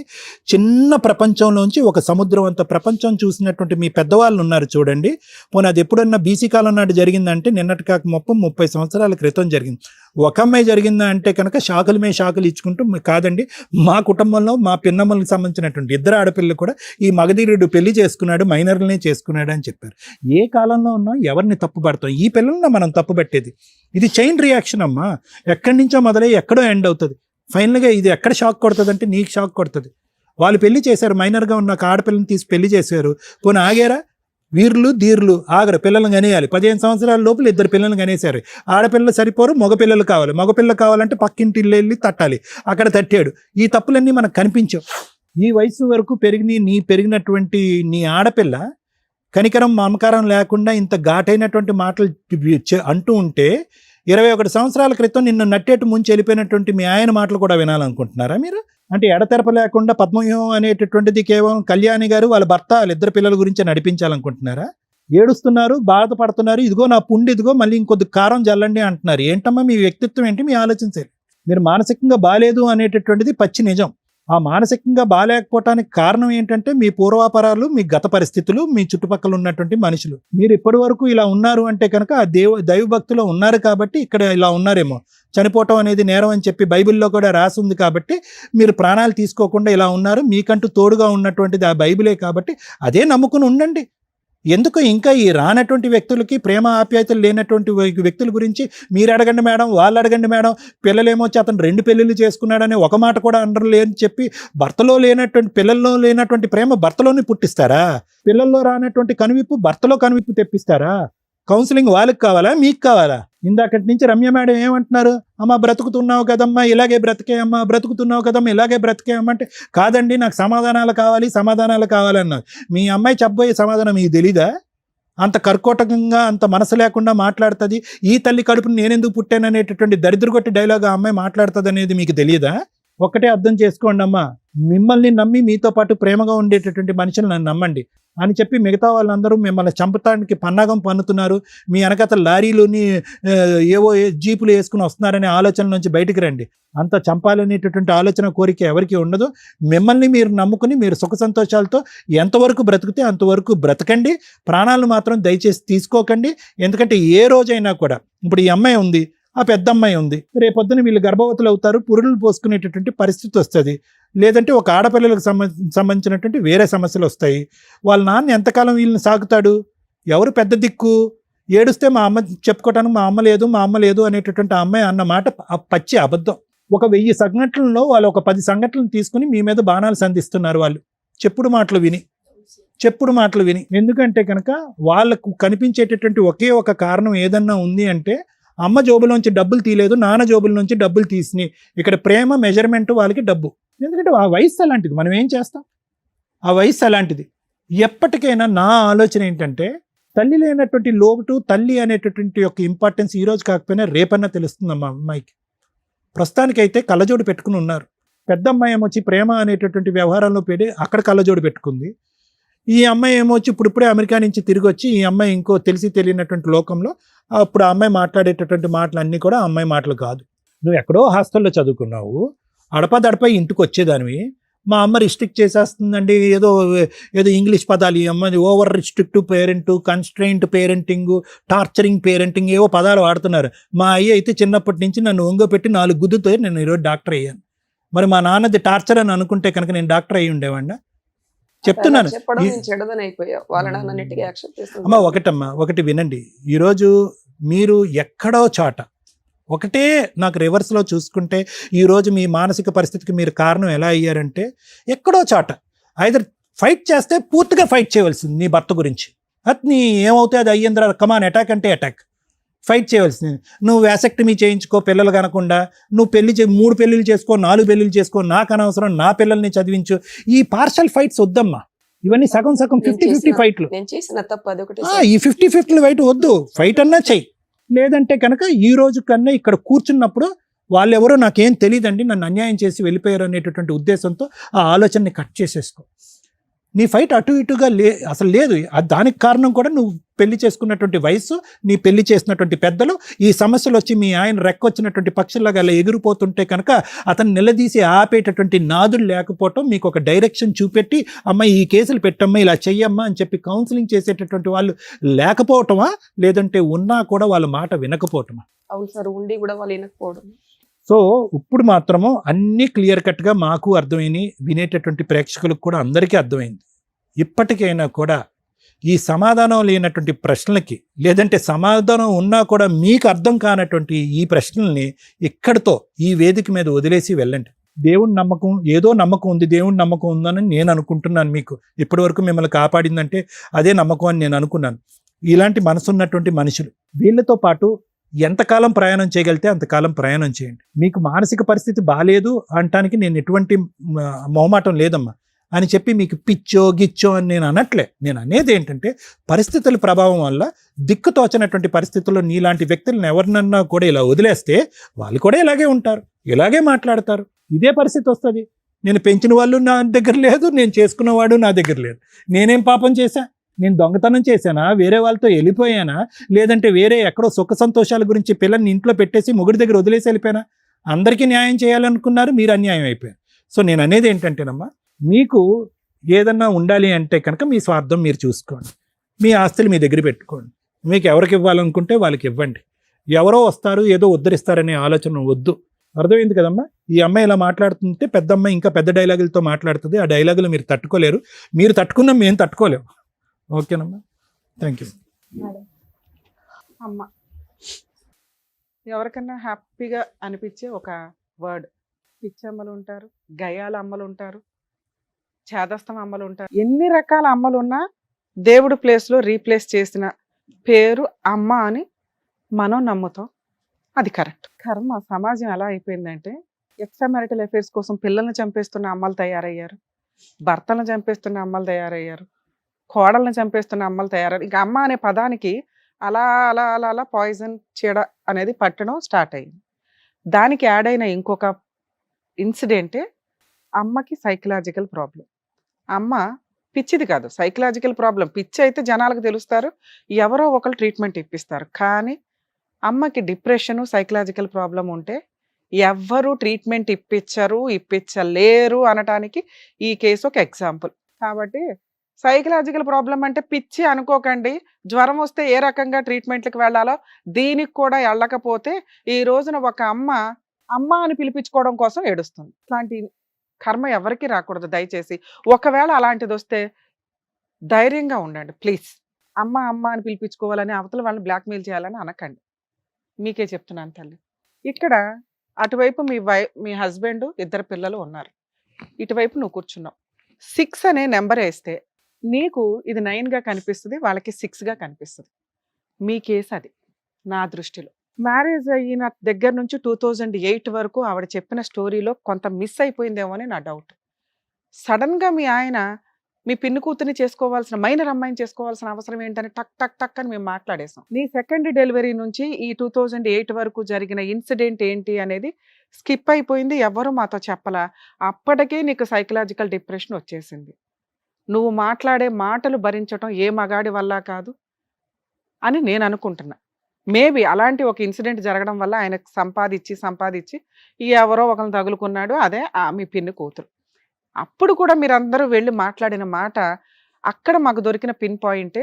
చిన్న ప్రపంచంలోంచి ఒక సముద్రం అంత ప్రపంచం చూసినటువంటి మీ పెద్దవాళ్ళు ఉన్నారు చూడండి. పోనీ అది ఎప్పుడన్నా బీసీ కాలం నాటి జరిగిందంటే నిన్నటి కాక 30 సంవత్సరాల క్రితం జరిగింది. ఒక అమ్మాయి జరిగిందా అంటే కనుక షాకులు ఇచ్చుకుంటూ కాదండి, మా కుటుంబంలో మా పిన్నమ్మలకు సంబంధించినటువంటి 2 ఆడపిల్లలు కూడా ఈ మగధీరుడు పెళ్లి చేసుకున్నాడు, మైనర్లనే చేసుకున్నాడు అని చెప్పారు. ఏ కాలంలో ఉన్నాం, ఎవరిని తప్పు పడతాం? ఈ పిల్లల్ని మనం తప్పు పెట్టేది. ఇది చైన్ రియాక్షన్ అమ్మా. ఎక్కడి నుంచో మొదలై ఎక్కడో ఎండ్ అవుతుంది. ఫైనల్గా ఇది ఎక్కడ షాక్ కొడుతుంది అంటే నీకు షాక్ కొడుతుంది. వాళ్ళు పెళ్లి చేశారు, మైనర్గా ఉన్న ఒక ఆడపిల్లని తీసి పెళ్లి చేశారు. పోనీ ఆగారా? వీరులు ధీరులు ఆగరు, పిల్లలను కనేయాలి. 15 సంవత్సరాల లోపల 2 పిల్లలను కనేశారు. ఆడపిల్లలు సరిపోరు, మగపిల్లలు కావాలి. మగపిల్లలు కావాలంటే పక్కింటి ఇల్లు వెళ్ళి తట్టాలి, అక్కడ తట్టాడు. ఈ తప్పులన్నీ మనకు కనిపించవు. ఈ వయసు వరకు పెరిగినటువంటి నీ ఆడపిల్ల కనికరం మమకారం లేకుండా ఇంత ఘాటైనటువంటి మాటలు అంటూ ఉంటే 21 సంవత్సరాల క్రితం నిన్ను నట్టేటు ముంచి వెళ్ళిపోయినటువంటి మీ ఆయన మాటలు కూడా వినాలనుకుంటున్నారా మీరు? అంటే ఎడతెరప లేకుండా పద్మవ్యూహం అనేటటువంటిది కేవలం కళ్యాణి గారు వాళ్ళ భర్త వాళ్ళ 2 పిల్లల గురించి నడిపించాలనుకుంటున్నారా? ఏడుస్తున్నారు, బాధపడుతున్నారు. ఇదిగో నా పుండి, ఇదిగో మళ్ళీ ఇంకొద్ది కారం జల్లండి అంటున్నారు. ఏంటమ్మా మీ వ్యక్తిత్వం ఏంటి? మీ ఆలోచించారు. మీరు మానసికంగా బాలేదు అనేటటువంటిది పచ్చి నిజం. ఆ మానసికంగా బాలేకపోవటానికి కారణం ఏంటంటే మీ పూర్వాపరాలు, మీ గత పరిస్థితులు, మీ చుట్టుపక్కల ఉన్నటువంటి మనుషులు. మీరు ఇప్పటి వరకు ఇలా ఉన్నారు అంటే కనుక ఆ దైవభక్తిలో ఉన్నారు కాబట్టి ఇక్కడ ఇలా ఉన్నారేమో. చనిపోవటం అనేది నేరం అని చెప్పి బైబిల్లో కూడా రాసి ఉంది కాబట్టి మీరు ప్రాణాలు తీసుకోకుండా ఇలా ఉన్నారు. మీకంటూ తోడుగా ఉన్నటువంటిది ఆ బైబిలే కాబట్టి అదే నమ్ముకుని ఉండండి. ఎందుకు ఇంకా ఈ రానటువంటి వ్యక్తులకి ప్రేమ ఆప్యాయతలు లేనటువంటి వ్యక్తుల గురించి మీరు అడగండి మేడం, వాళ్ళు అడగండి మేడం. పిల్లలేమో అతను 2 పెళ్ళిళ్ళు చేసుకున్నాడని ఒక మాట కూడా అనరు లేని చెప్పి భర్తలో లేనటువంటి పిల్లల్లో లేనటువంటి ప్రేమ భర్తలోనే పుట్టిస్తారా? పిల్లల్లో రానటువంటి కనువిప్పు భర్తలో కనువిప్పు తెప్పిస్తారా? కౌన్సిలింగ్ వాళ్ళకి కావాలా మీకు కావాలా? ఇందాకటి నుంచి రమ్య మేడం ఏమంటున్నారు, అమ్మ బ్రతుకుతున్నావు కదమ్మా ఇలాగే బ్రతికే అమ్మా, బ్రతుకుతున్నావు కదమ్మా ఇలాగే బ్రతికే అమ్మ అంటే, కాదండి నాకు సమాధానాలు కావాలన్నారు. మీ అమ్మాయి చెప్పబోయే సమాధానం మీకు తెలీదా? అంత కర్కోటకంగా అంత మనసు లేకుండా మాట్లాడుతుంది. ఈ తల్లి కడుపుని నేనెందుకు పుట్టాననేటటువంటి దరిద్రగొట్టి డైలాగ్ ఆ అమ్మాయి మాట్లాడుతుంది అనేది మీకు తెలియదా? ఒక్కటే అర్థం చేసుకోండి అమ్మా, మిమ్మల్ని నమ్మి మీతో పాటు ప్రేమగా ఉండేటటువంటి మనుషులు నన్ను నమ్మండి అని చెప్పి మిగతా వాళ్ళందరూ మిమ్మల్ని చంపటానికి పన్నాగం పన్నుతున్నారు. మీ వెనకత లారీలోని ఏవో జీపులు వేసుకుని వస్తున్నారనే ఆలోచన నుంచి బయటికి రండి. అంత చంపాలనేటటువంటి ఆలోచన కోరిక ఎవరికి ఉండదు. మిమ్మల్ని మీరు నమ్ముకుని మీరు సుఖ సంతోషాలతో ఎంతవరకు బ్రతికితే అంతవరకు బ్రతకండి. ప్రాణాలను మాత్రం దయచేసి తీసుకోకండి. ఎందుకంటే ఏ రోజైనా కూడా, ఇప్పుడు ఈ అమ్మాయి ఉంది, ఆ పెద్ద అమ్మాయి ఉంది, రేపొద్దున వీళ్ళు గర్భవతులు అవుతారు, పురుడులు పోసుకునేటటువంటి పరిస్థితి వస్తుంది. లేదంటే ఒక ఆడపిల్లలకు సంబంధించినటువంటి వేరే సమస్యలు వస్తాయి. వాళ్ళ నాన్న ఎంతకాలం వీళ్ళని సాగుతాడు? ఎవరు పెద్ద దిక్కు? ఏడుస్తే మా అమ్మ చెప్పుకోవటానికి మా అమ్మ లేదు అనేటటువంటి ఆ అమ్మాయి అన్న మాట పచ్చి అబద్ధం. ఒక 1000 సంఘటనల్లో వాళ్ళు ఒక 10 సంఘటనలు తీసుకుని మీ మీద బాణాలు సంధిస్తున్నారు. వాళ్ళు చెప్పుడు మాటలు విని. ఎందుకంటే కనుక వాళ్ళకు కనిపించేటటువంటి ఒకే ఒక కారణం ఏదన్నా ఉంది అంటే, అమ్మ జోబులోంచి డబ్బులు తీయలేదు, నాన్న జోబుల నుంచి డబ్బులు తీసినాయి. ఇక్కడ ప్రేమ మెజర్మెంట్ వాళ్ళకి డబ్బు. ఎందుకంటే ఆ వయసు అలాంటిది, మనం ఏం చేస్తాం? ఆ వయసు అలాంటిది. ఎప్పటికైనా నా ఆలోచన ఏంటంటే, తల్లి లేనటువంటి లోటు, తల్లి అనేటటువంటి యొక్క ఇంపార్టెన్స్ ఈ రోజు కాకపోయినా రేపన్నా తెలుస్తుంది అమ్మా అమ్మాయికి. ప్రస్తుతానికైతే కళ్ళజోడు పెట్టుకుని ఉన్నారు. పెద్ద అమ్మాయి ఏమొచ్చి ప్రేమ అనేటటువంటి వ్యవహారంలో పెట్టి అక్కడ కళ్ళజోడు పెట్టుకుంది. ఈ అమ్మాయి ఏమొచ్చి ఇప్పుడిప్పుడే అమెరికా నుంచి తిరిగి వచ్చి ఈ అమ్మాయి ఇంకో తెలియనటువంటి లోకంలో, అప్పుడు ఆ అమ్మాయి మాట్లాడేటటువంటి మాటలన్నీ కూడా ఆ అమ్మాయి మాటలు కాదు. నువ్వు ఎక్కడో హాస్టల్లో చదువుకున్నావు, అడపదడప ఇంటికి వచ్చేదానివి. మా అమ్మ రిస్ట్రిక్ట్ చేసేస్తుందండి, ఏదో ఇంగ్లీష్ పదాలు, ఈ అమ్మ over restrictive parent, constraint parenting, torturing parenting, ఏవో పదాలు వాడుతున్నారు. మా అయ్య అయితే చిన్నప్పటి నుంచి నన్ను ఒంగోపెట్టి 4 గుద్దుతో నేను ఈరోజు డాక్టర్ అయ్యాను. మరి మా నాన్నది టార్చర్ అని అనుకుంటే కనుక నేను డాక్టర్ అయ్యి ఉండేవాడినా? చెప్తున్నాను. అమ్మా ఒకటి వినండి, ఈరోజు మీరు ఎక్కడో చాట ఒకటే నాకు రివర్స్లో చూసుకుంటే, ఈరోజు మీ మానసిక పరిస్థితికి మీరు కారణం ఎలా అయ్యారంటే, ఎక్కడో చాట ఐదర్ ఫైట్ చేస్తే పూర్తిగా ఫైట్ చేయవలసింది నీ భర్త గురించి. అది నీ ఏమవుతాయి అది అయ్యిందిరా, కమాన్ అటాక్ అంటే అటాక్, ఫైట్ చేయవలసింది. నువ్వు వ్యాసెక్టమీ చేయించుకో పిల్లలు కనకుండా, నువ్వు 3 పెళ్ళిళ్ళు చేసుకో, 4 పెళ్ళిళ్ళు చేసుకో, నాకు అనవసరం, నా పిల్లల్ని చదివించు. ఈ పార్షల్ ఫైట్స్ వద్దమ్మా. ఇవన్నీ సగం 50-50 ఫైట్లు. ఈ 50-50 ఫైట్ వద్దు. ఫైట్ అన్నా చెయ్యి. లేదంటే కనుక ఈ రోజు కన్నా ఇక్కడ కూర్చున్నప్పుడు వాళ్ళెవరో నాకేం తెలియదండి, నన్ను అన్యాయం చేసి వెళ్ళిపోయారు అనేటటువంటి ఉద్దేశంతో ఆ ఆలోచనని కట్ చేసేసుకో. నీ ఫైట్ అటు ఇటుగా అసలు లేదు. దానికి కారణం కూడా నువ్వు పెళ్లి చేసుకున్నటువంటి వయసు, నీ పెళ్లి చేసినటువంటి పెద్దలు. ఈ సమస్యలు వచ్చి మీ ఆయన రెక్కొచ్చినటువంటి పక్షుల్లాగా అలా ఎగిరిపోతుంటే కనుక అతను నిలదీసి ఆపేటటువంటి నాదులు లేకపోవటం, మీకు ఒక డైరెక్షన్ చూపెట్టి అమ్మ ఈ కేసులు పెట్టమ్మా, ఇలా చెయ్యమ్మా అని చెప్పి కౌన్సిలింగ్ చేసేటటువంటి వాళ్ళు లేకపోవటమా, లేదంటే ఉన్నా కూడా వాళ్ళ మాట వినకపోవటమా? అవును సార్, ఉండి కూడా వాళ్ళు వినకపోవడం. సో ఇప్పుడు మాత్రము అన్నీ క్లియర్ కట్గా మాకు అర్థమైంది, వినేటటువంటి ప్రేక్షకులకు కూడా అందరికీ అర్థమైంది. ఇప్పటికైనా కూడా ఈ సమాధానం లేనటువంటి ప్రశ్నలకి, లేదంటే సమాధానం ఉన్నా కూడా మీకు అర్థం కానటువంటి ఈ ప్రశ్నల్ని ఇక్కడితో ఈ వేదిక మీద వదిలేసి వెళ్ళండి. దేవుడి నమ్మకం, ఏదో నమ్మకం ఉంది, దేవుడి నమ్మకం ఉందని నేను అనుకుంటున్నాను. మీకు ఇప్పటి వరకు మిమ్మల్ని కాపాడిందంటే అదే నమ్మకం అని నేను అనుకున్నాను. ఇలాంటి మనసున్నటువంటి మనుషులు, వీళ్ళతో పాటు ఎంతకాలం ప్రయాణం చేయగలిగితే అంతకాలం ప్రయాణం చేయండి. మీకు మానసిక పరిస్థితి బాగాలేదు అనటానికి నేను ఎటువంటి మొహమాటం లేదమ్మా అని చెప్పి మీకు పిచ్చో గిచ్చో అని నేను అనట్లే. నేను అనేది ఏంటంటే, పరిస్థితుల ప్రభావం వల్ల దిక్కుతోచనటువంటి పరిస్థితుల్లో నీలాంటి వ్యక్తులను ఎవరినన్నా కూడా ఇలా వదిలేస్తే వాళ్ళు కూడా ఇలాగే ఉంటారు, ఇలాగే మాట్లాడతారు, ఇదే పరిస్థితి వస్తుంది. నేను పెంచిన వాళ్ళు నా దగ్గర లేదు, నేను చేసుకున్నవాడు నా దగ్గర లేదు. నేనేం పాపం చేశా? నేను దొంగతనం చేశానా? వేరే వాళ్ళతో వెళ్ళిపోయానా? లేదంటే వేరే ఎక్కడో సుఖ సంతోషాల గురించి పిల్లల్ని ఇంట్లో పెట్టేసి మొగుడి దగ్గర వదిలేసి వెళ్ళిపోయానా? అందరికీ న్యాయం చేయాలనుకున్నారు, మీరు అన్యాయం అయిపోయారు. సో నేను అనేది ఏంటంటేనమ్మా, మీకు ఏదన్నా ఉండాలి అంటే కనుక మీ స్వార్థం మీరు చూసుకోండి, మీ ఆస్తులు మీ దగ్గర పెట్టుకోండి. మీకు ఎవరికి ఇవ్వాలనుకుంటే వాళ్ళకి ఇవ్వండి. ఎవరో వస్తారు ఏదో ఉద్ధరిస్తారనే ఆలోచన వద్దు. అర్థమైంది కదమ్మా? ఈ అమ్మాయి ఇలా మాట్లాడుతుంటే పెద్ద అమ్మాయి ఇంకా పెద్ద డైలాగులతో మాట్లాడుతుంది. ఆ డైలాగులు మీరు తట్టుకోలేరు, మీరు తట్టుకున్నా మేము తట్టుకోలేము. ఓకేనమ్మా, థ్యాంక్ యూ. అమ్మ ఎవరికన్నా హ్యాపీగా అనిపించే ఒక వర్డ్. పిచ్చి అమ్మలు ఉంటారు, గయాల అమ్మలు ఉంటారు, చేదస్తం అమ్మలు ఉంటారు. ఎన్ని రకాల అమ్మలు ఉన్నా దేవుడు ప్లేస్లో రీప్లేస్ చేసిన పేరు అమ్మ అని మనం నమ్ముతాం. అది కరెక్ట్. కర్మ సమాజం ఎలా అయిపోయిందంటే ఎక్స్ట్రా మ్యారిటల్ అఫైర్స్ కోసం పిల్లల్ని చంపేస్తున్న అమ్మలు తయారయ్యారు, భర్తలను చంపేస్తున్న అమ్మలు తయారయ్యారు, కోడల్ని చంపేస్తున్న అమ్మలు తయారయ్యారు. ఇంకా అమ్మ అనే పదానికి అలా అలా అలా అలా పాయిజన్ చీడ అనేది పట్టడం స్టార్ట్ అయింది. దానికి యాడ్ అయిన ఇంకొక ఇన్సిడెంటే అమ్మకి సైకలాజికల్ ప్రాబ్లం. అమ్మ పిచ్చిది కాదు, సైకలాజికల్ ప్రాబ్లం. పిచ్చి అయితే జనాలకు తెలుస్తారు, ఎవరో ఒకరు ట్రీట్మెంట్ ఇప్పిస్తారు. కానీ అమ్మకి డిప్రెషను సైకలాజికల్ ప్రాబ్లం ఉంటే ఎవ్వరు ట్రీట్మెంట్ ఇప్పించలేరు అనటానికి ఈ కేసు ఒక ఎగ్జాంపుల్. కాబట్టి సైకలాజికల్ ప్రాబ్లం అంటే పిచ్చి అనుకోకండి. జ్వరం వస్తే ఏ రకంగా ట్రీట్మెంట్లకు వెళ్ళాలో దీనికి కూడా వెళ్ళకపోతే ఈ రోజున ఒక అమ్మ అమ్మ అని పిలిపించుకోవడం కోసం ఏడుస్తుంది. ఇట్లాంటి కర్మ ఎవరికి రాకూడదు దయచేసి. ఒకవేళ అలాంటిది వస్తే ధైర్యంగా ఉండండి ప్లీజ్. అమ్మ అమ్మ అని పిలిపించుకోవాలని అవతల వాళ్ళని బ్లాక్మెయిల్ చేయాలని అనకండి. మీకే చెప్తున్నాను తల్లి. ఇక్కడ అటువైపు మీ హస్బెండ్, 2 పిల్లలు ఉన్నారు, ఇటువైపు నువ్వు కూర్చున్నావు. 6 అనే నెంబర్ వేస్తే నీకు ఇది 9గా కనిపిస్తుంది, వాళ్ళకి 6గా కనిపిస్తుంది. మీ కేసు అది నా దృష్టిలో. మ్యారేజ్ అయిన దగ్గర నుంచి 2008 వరకు ఆవిడ చెప్పిన స్టోరీలో కొంత మిస్ అయిపోయిందేమో అని నా డౌట్. సడన్గా మీ ఆయన మీ పిన్ని కూతుర్ని చేసుకోవాల్సిన, మైనర్ అమ్మాయిని చేసుకోవాల్సిన అవసరం ఏంటని టక్ టక్ టక్ అని మేము మాట్లాడేసాం. నీ సెకండ్ డెలివరీ నుంచి ఈ 2008 వరకు జరిగిన ఇన్సిడెంట్ ఏంటి అనేది స్కిప్ అయిపోయింది, ఎవరు మాతో చెప్పలా. అప్పటికే నీకు సైకలాజికల్ డిప్రెషన్ వచ్చేసింది. నువ్వు మాట్లాడే మాటలు భరించటం ఏ మగాడి వల్ల కాదు అని నేను అనుకుంటున్నా. మేబీ అలాంటి ఒక ఇన్సిడెంట్ జరగడం వల్ల ఆయనకు సంపాదించి ఎవరో ఒకరిని తగులుకున్నాడు, అదే మీ పిన్ని కూతురు. అప్పుడు కూడా మీరందరూ వెళ్ళి మాట్లాడిన మాట అక్కడ మాకు దొరికిన పిన్ పాయింటే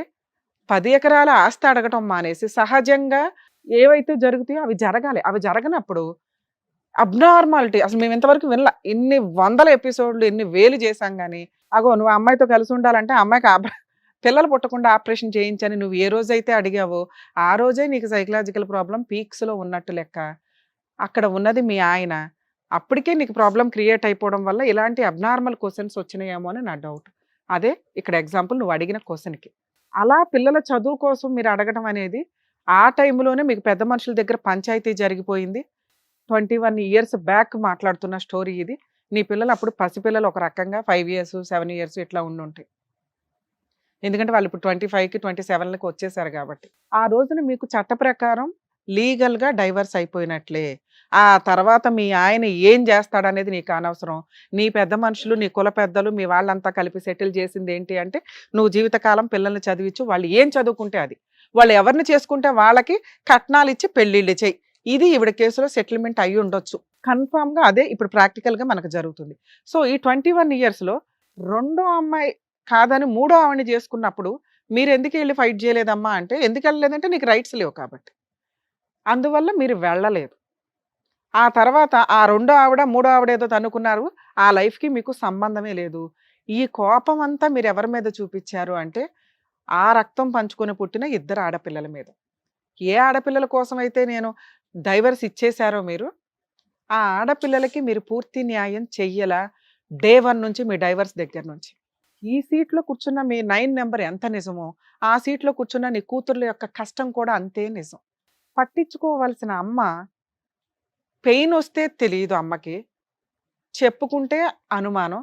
10 ఎకరాల ఆస్తి అడగటం మానేసి సహజంగా ఏవైతే జరుగుతాయో అవి జరగాలి. అవి జరగనప్పుడు అబ్నార్మాలిటీ అసలు మేము ఇంతవరకు వినలా. ఇన్ని 100 ఎపిసోడ్లు ఎన్ని వేలు చేశాం కానీ, అగో నువ్వు అమ్మాయితో కలిసి ఉండాలంటే అమ్మాయికి పిల్లలు పుట్టకుండా ఆపరేషన్ చేయించని నువ్వు ఏ రోజైతే అడిగావో ఆ రోజే నీకు సైకలాజికల్ ప్రాబ్లం పీక్స్లో ఉన్నట్టు లెక్క. అక్కడ ఉన్నది మీ ఆయన. అప్పటికే నీకు ప్రాబ్లం క్రియేట్ అయిపోవడం వల్ల ఇలాంటి అబ్నార్మల్ క్వశ్చన్స్ వచ్చినాయేమో అని నా డౌట్. అదే ఇక్కడ ఎగ్జాంపుల్ నువ్వు అడిగిన క్వశ్చన్కి. అలా పిల్లల చదువు కోసం మీరు అడగడం అనేది ఆ టైంలోనే మీకు పెద్ద మనుషుల దగ్గర పంచాయతీ జరిగిపోయింది. 21 years బ్యాక్ మాట్లాడుతున్న స్టోరీ ఇది. నీ పిల్లలు అప్పుడు పసిపిల్లలు ఒక రకంగా 5 years 7 years ఇట్లా ఉండుంటాయి. ఎందుకంటే వాళ్ళు ఇప్పుడు 25కి 27కి వచ్చేసారు కాబట్టి. ఆ రోజున మీకు చట్ట ప్రకారం లీగల్గా డైవర్స్ అయిపోయినట్లే. ఆ తర్వాత మీ ఆయన ఏం చేస్తాడనేది నీకు అనవసరం. నీ పెద్ద మనుషులు, నీ కుల పెద్దలు, మీ వాళ్ళంతా కలిపి సెటిల్ చేసింది ఏంటి అంటే నువ్వు జీవితకాలం పిల్లల్ని చదివించు, వాళ్ళు ఏం చదువుకుంటే అది, వాళ్ళు ఎవరిని చేసుకుంటే వాళ్ళకి కట్నాలు ఇచ్చి పెళ్ళిళ్ళు చేయి. ఇది ఈవిడ కేసులో సెటిల్మెంట్ అయ్యి ఉండొచ్చు. కన్ఫామ్గా అదే ఇప్పుడు ప్రాక్టికల్గా మనకు జరుగుతుంది. సో ఈ 21 yearsలో రెండో అమ్మాయి కాదని మూడో ఆవిడని చేసుకున్నప్పుడు మీరు ఎందుకు వెళ్ళి ఫైట్ చేయలేదమ్మా అంటే, ఎందుకు వెళ్ళలేదంటే నీకు రైట్స్ లేవు కాబట్టి. అందువల్ల మీరు వెళ్ళలేదు. ఆ తర్వాత ఆ రెండో ఆవిడ మూడో ఆవిడ ఏదో తనుకున్నారు, ఆ లైఫ్కి మీకు సంబంధమే లేదు. ఈ కోపం అంతా మీరు ఎవరి మీద చూపించారు అంటే ఆ రక్తం పంచుకొని పుట్టిన 2 ఆడపిల్లల మీద. ఏ ఆడపిల్లల కోసం అయితే నేను డైవర్స్ ఇచ్చేశారో మీరు, ఆ ఆడపిల్లలకి మీరు పూర్తి న్యాయం చెయ్యలా డే 1 నుంచి మీ డైవర్స్ దగ్గర నుంచి. ఈ సీట్లో కూర్చున్న మీ 9 నెంబర్ ఎంత నిజమో ఆ సీట్లో కూర్చున్న నీ కూతుర్ల యొక్క కష్టం కూడా అంతే నిజం. పట్టించుకోవాల్సిన అమ్మ పెయిన్ వస్తే తెలియదు అమ్మకి, చెప్పుకుంటే అనుమానం.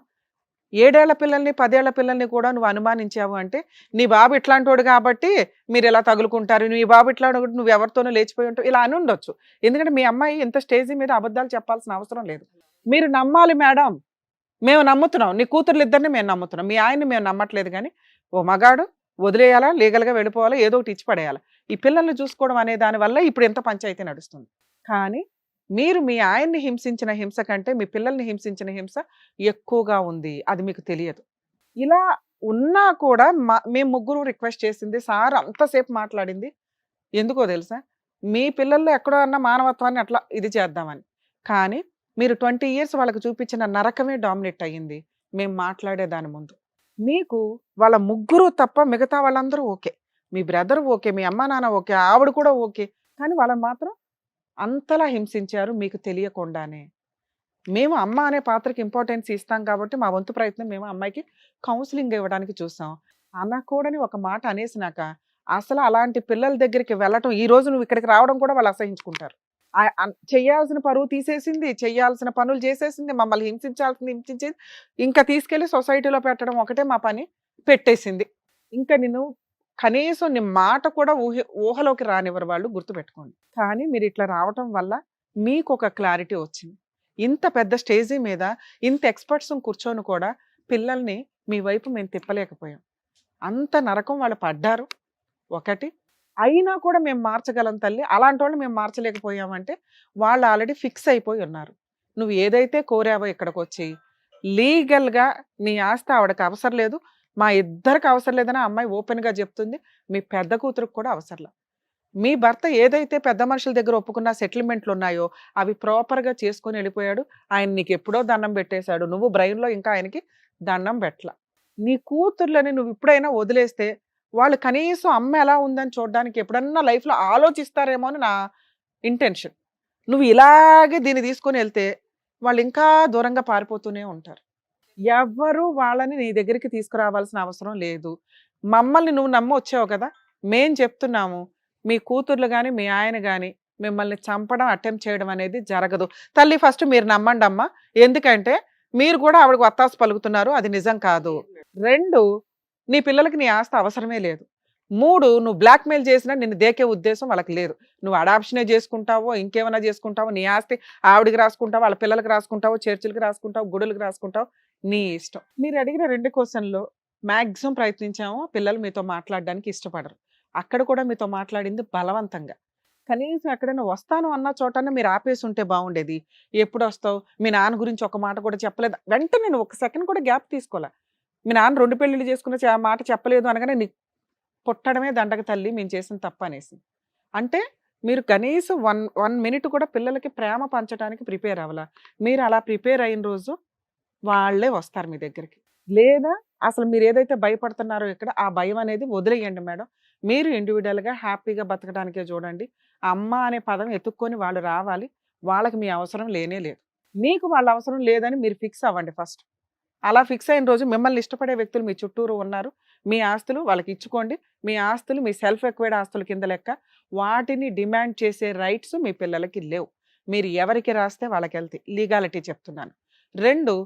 7 ఏళ్ల పిల్లల్ని 10 ఏళ్ల పిల్లల్ని కూడా నువ్వు అనుమానించావు అంటే నీ బాబు ఇట్లాంటోడు కాబట్టి మీరు ఇలా తగులుకుంటారు, నీ బాబు ఇట్లాంటి నువ్వు ఎవరితోనూ లేచిపోయి ఉంటావు ఇలా అని ఉండొచ్చు. ఎందుకంటే మీ అమ్మాయి ఇంత స్టేజ్ మీద అబద్ధాలు చెప్పాల్సిన అవసరం లేదు. మీరు నమ్మాలి మేడం, మేము నమ్ముతున్నాం, నీ కూతుర్లు ఇద్దరిని మేము నమ్ముతున్నాం, మీ ఆయన్ని మేము నమ్మట్లేదు. కానీ ఓ మగాడు వదిలేయాలా, లీగల్గా వెళ్ళిపోవాలా, ఏదో ఒకటి ఇచ్చి పడేయాలి. ఈ పిల్లల్ని చూసుకోవడం అనే దానివల్ల ఇప్పుడు ఎంత పంచాయతీ నడుస్తుంది. కానీ మీరు మీ ఆయన్ని హింసించిన హింస కంటే మీ పిల్లల్ని హింసించిన హింస ఎక్కువగా ఉంది, అది మీకు తెలియదు. ఇలా ఉన్నా కూడా మేము ముగ్గురు రిక్వెస్ట్ చేసింది, సార్ అంతసేపు మాట్లాడింది ఎందుకో తెలుసా, మీ పిల్లల్లో ఎక్కడో అన్న మానవత్వాన్ని అట్లా ఇది చేద్దామని. కానీ మీరు 20 years వాళ్ళకి చూపించిన నరకమే డామినేట్ అయ్యింది మేము మాట్లాడే దాని ముందు. మీకు వాళ్ళ ముగ్గురు తప్ప మిగతా వాళ్ళందరూ ఓకే, మీ బ్రదర్ ఓకే, మీ అమ్మ నాన్న ఓకే, ఆవిడ కూడా ఓకే, కానీ వాళ్ళని మాత్రం అంతలా హింసించారు మీకు తెలియకుండానే. మేము అమ్మ అనే పాత్రకి ఇంపార్టెన్స్ ఇస్తాం కాబట్టి మా వంతు ప్రయత్నం మేము అమ్మాయికి కౌన్సిలింగ్ ఇవ్వడానికి చూస్తాం. అనకూడని ఒక మాట అనేసినాక అసలు అలాంటి పిల్లల దగ్గరికి వెళ్ళటం, ఈ రోజు నువ్వు ఇక్కడికి రావడం కూడా వాళ్ళు అసహించుకుంటారు. చెయ్యాల్సిన పరువు తీసేసింది, చెయ్యాల్సిన పనులు చేసేసింది, మమ్మల్ని హింసించేది, ఇంకా తీసుకెళ్లి సొసైటీలో పెట్టడం ఒకటే మా పని పెట్టేసింది. ఇంకా నేను కనీసం నీ మాట కూడా ఊహలోకి రానివ్వరు వాళ్ళు, గుర్తుపెట్టుకోండి. కానీ మీరు ఇట్లా రావటం వల్ల మీకు ఒక క్లారిటీ వచ్చింది. ఇంత పెద్ద స్టేజీ మీద ఇంత ఎక్స్పర్ట్స్ కూర్చొని కూడా పిల్లల్ని మీ వైపు మేము తిప్పలేకపోయాం. అంత నరకం వాళ్ళు పడ్డారు ఒకటి. అయినా కూడా మేము మార్చగలం తల్లి, అలాంటి వాళ్ళు మేము మార్చలేకపోయామంటే వాళ్ళు ఆల్రెడీ ఫిక్స్ అయిపోయి ఉన్నారు. నువ్వు ఏదైతే కోరావో ఇక్కడికి వచ్చి లీగల్గా నీ ఆస్తి ఆవిడకి అవసరం లేదు, మా ఇద్దరికి అవసరం లేదని ఆ అమ్మాయి ఓపెన్గా చెప్తుంది. మీ పెద్ద కూతురికి కూడా అవసరం లేదు. మీ భర్త ఏదైతే పెద్ద మనుషుల దగ్గర ఒప్పుకున్న సెటిల్మెంట్లు ఉన్నాయో అవి ప్రాపర్గా చేసుకొని వెళ్ళిపోయాడు. ఆయన నీకు ఎప్పుడో దండం పెట్టేశాడు, నువ్వు బ్రెయిన్లో ఇంకా ఆయనకి దండం పెట్టల. నీ కూతుర్లని నువ్వు ఇప్పుడైనా వదిలేస్తే వాళ్ళు కనీసం అమ్మ ఎలా ఉందని చూడడానికి ఎప్పుడన్నా లైఫ్లో ఆలోచిస్తారేమో అని నా ఇంటెన్షన్. నువ్వు ఇలాగే దీన్ని తీసుకొని వెళ్తే వాళ్ళు ఇంకా దూరంగా పారిపోతూనే ఉంటారు. ఎవ్వరూ వాళ్ళని నీ దగ్గరికి తీసుకురావాల్సిన అవసరం లేదు. మమ్మల్ని నువ్వు నమ్మ వచ్చావు కదా, మేం చెప్తున్నాము, మీ కూతుర్లు కానీ మీ ఆయన కానీ మిమ్మల్ని చంపడం అటెంప్ట్ చేయడం అనేది జరగదు. తల్లి ఫస్ట్ మీరు నమ్మండి అమ్మా, ఎందుకంటే మీరు కూడా ఆవిడకు వత్తాసు పలుకుతున్నారు, అది నిజం కాదు. 2, నీ పిల్లలకి నీ ఆస్తి అవసరమే లేదు. 3, నువ్వు బ్లాక్మెయిల్ చేసినా నిన్ను దేకే ఉద్దేశం వాళ్ళకి లేదు. నువ్వు అడాప్షనే చేసుకుంటావో ఇంకేమైనా చేసుకుంటావో, నీ ఆస్తి ఆవిడికి రాసుకుంటావు, వాళ్ళ పిల్లలకి రాసుకుంటావు, చర్చిలకి రాసుకుంటావు, గుడులకు రాసుకుంటావు, నీ ఇష్టం. మీరు అడిగిన 2 క్వశ్చన్లో మ్యాక్సిమం ప్రయత్నించాము. పిల్లలు మీతో మాట్లాడడానికి ఇష్టపడరు. అక్కడ కూడా మీతో మాట్లాడింది బలవంతంగా. కనీసం ఎక్కడైనా వస్తాను అన్న చోటన్నా మీరు ఆపేసి ఉంటే బాగుండేది. ఎప్పుడు వస్తావు, మీ నాన్న గురించి ఒక మాట కూడా చెప్పలేదు. వెంటనే నేను 1 సెకండ్ కూడా గ్యాప్ తీసుకోలే. మీ నాన్న 2 పెళ్ళిళ్ళు చేసుకున్న మాట చెప్పలేదు అనగానే నీకు పుట్టడమే దండగ తల్లి, మేము చేసిన తప్ప అనేసి. అంటే మీరు కనీసం 1 మినిట్ కూడా పిల్లలకి ప్రేమ పంచడానికి ప్రిపేర్ అవ్వాలా. మీరు అలా ప్రిపేర్ అయిన రోజు వాళ్ళే వస్తారు మీ దగ్గరికి. లేదా అసలు మీరు ఏదైతే భయపడుతున్నారో ఇక్కడ ఆ భయం అనేది వదిలేయండి మేడం. మీరు ఇండివిజువల్గా హ్యాపీగా బతకడానికే చూడండి. అమ్మ అనే పదం ఎత్తుక్కొని వాళ్ళు రావాలి. వాళ్ళకి మీ అవసరం లేనే లేదు. మీకు వాళ్ళ అవసరం లేదని మీరు ఫిక్స్ అవ్వండి ఫస్ట్. అలా ఫిక్స్ అయిన రోజు మిమ్మల్ని ఇష్టపడే వ్యక్తులు మీ చుట్టూరు ఉన్నారు. మీ ఆస్తులు వాళ్ళకి ఇచ్చుకోండి. మీ ఆస్తులు మీ సెల్ఫ్ ఎక్వైర్డ్ ఆస్తుల కింద లెక్క. వాటిని డిమాండ్ చేసే రైట్స్ మీ పిల్లలకి లేవు. మీరు ఎవరికి రాస్తే వాళ్ళకి వెళ్తాయి. లీగాలిటీ చెప్తున్నాను. 2,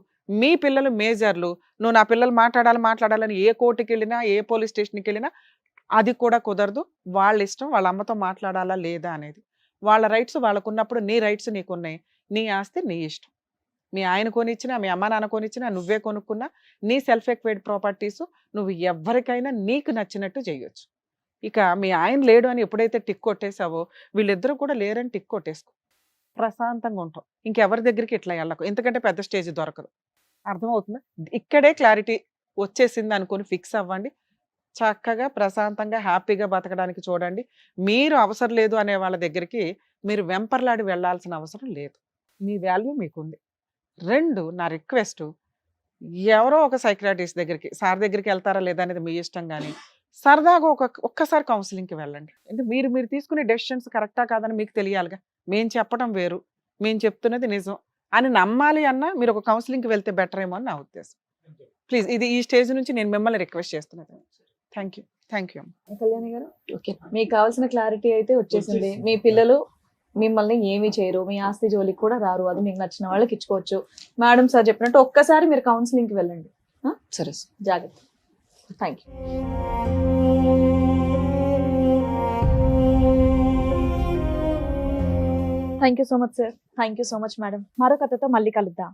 మీ పిల్లలు మేజర్లు, నువ్వు నా పిల్లలు మాట్లాడాలని ఏ కోర్టుకి వెళ్ళినా ఏ పోలీస్ స్టేషన్కి వెళ్ళినా అది కూడా కుదరదు. వాళ్ళ ఇష్టం, వాళ్ళ అమ్మతో మాట్లాడాలా లేదా అనేది. వాళ్ళ రైట్స్ వాళ్ళకు ఉన్నప్పుడు నీ రైట్స్ నీకున్నాయి. నీ ఆస్తి నీ ఇష్టం. మీ ఆయన కొనిచ్చినా, మీ అమ్మ నాన్న కొనిచ్చినా, నువ్వే కొనుక్కున్నా నీ సెల్ఫ్ ఎక్వైర్డ్ ప్రాపర్టీస్ నువ్వు ఎవరికైనా నీకు నచ్చినట్టు చేయొచ్చు. ఇక మీ ఆయన లేడు అని ఎప్పుడైతే టిక్ కొట్టేసావో వీళ్ళిద్దరూ కూడా లేరని టిక్ కొట్టేసుకో. ప్రశాంతంగా ఉంటాం. ఇంకెవరి దగ్గరికి ఇట్లా వెళ్ళకు, ఎందుకంటే పెద్ద స్టేజ్ దొరకదు. అర్థమవుతుందా? ఇక్కడే క్లారిటీ వచ్చేసింది అనుకుని ఫిక్స్ అవ్వండి. చక్కగా ప్రశాంతంగా హ్యాపీగా బతకడానికి చూడండి. మీరు అవసరం లేదు అనే వాళ్ళ దగ్గరికి మీరు వెంపర్లాడి వెళ్ళాల్సిన అవసరం లేదు. మీ వాల్యూ మీకుంది. 2, నా రిక్వెస్ట్, ఎవరో ఒక సైకియాట్రిస్ట్ దగ్గరికి, సార్ దగ్గరికి వెళ్తారా లేదా అనేది మీ ఇష్టం, కానీ సరదాగా ఒక్కసారి కౌన్సిలింగ్కి వెళ్ళండి. అంటే మీరు తీసుకునే డెసిషన్స్ కరెక్టా కాదని మీకు తెలియాలిగా. మేము చెప్పడం వేరు, మేము చెప్తున్నది నిజం అని నమ్మాలి అన్నా మీరు ఒక కౌన్సిలింగ్కి వెళ్తే బెటర్ ఏమో అని నా ఉద్దేశం. ప్లీజ్ ఈ స్టేజ్ నుంచి నేను మిమ్మల్ని రిక్వెస్ట్ చేస్తున్నాను. Thank you. కళ్యాణి గారు, ఓకే, మీకు కావాల్సిన క్లారిటీ అయితే వచ్చేసింది. మీ పిల్లలు మిమ్మల్ని ఏమీ చేయరు, మీ ఆస్తి జోలికి కూడా రారు, అది మీకు నచ్చిన వాళ్ళకి ఇచ్చుకోవచ్చు. మేడం సార్ చెప్పినట్టు ఒక్కసారి మీరు కౌన్సిలింగ్కి వెళ్ళండి. సరే, జాగ్రత్త. Thank you. Thank you so much sir. Thank you so much madam. మరో కథతో మళ్ళీ కలుద్దాం.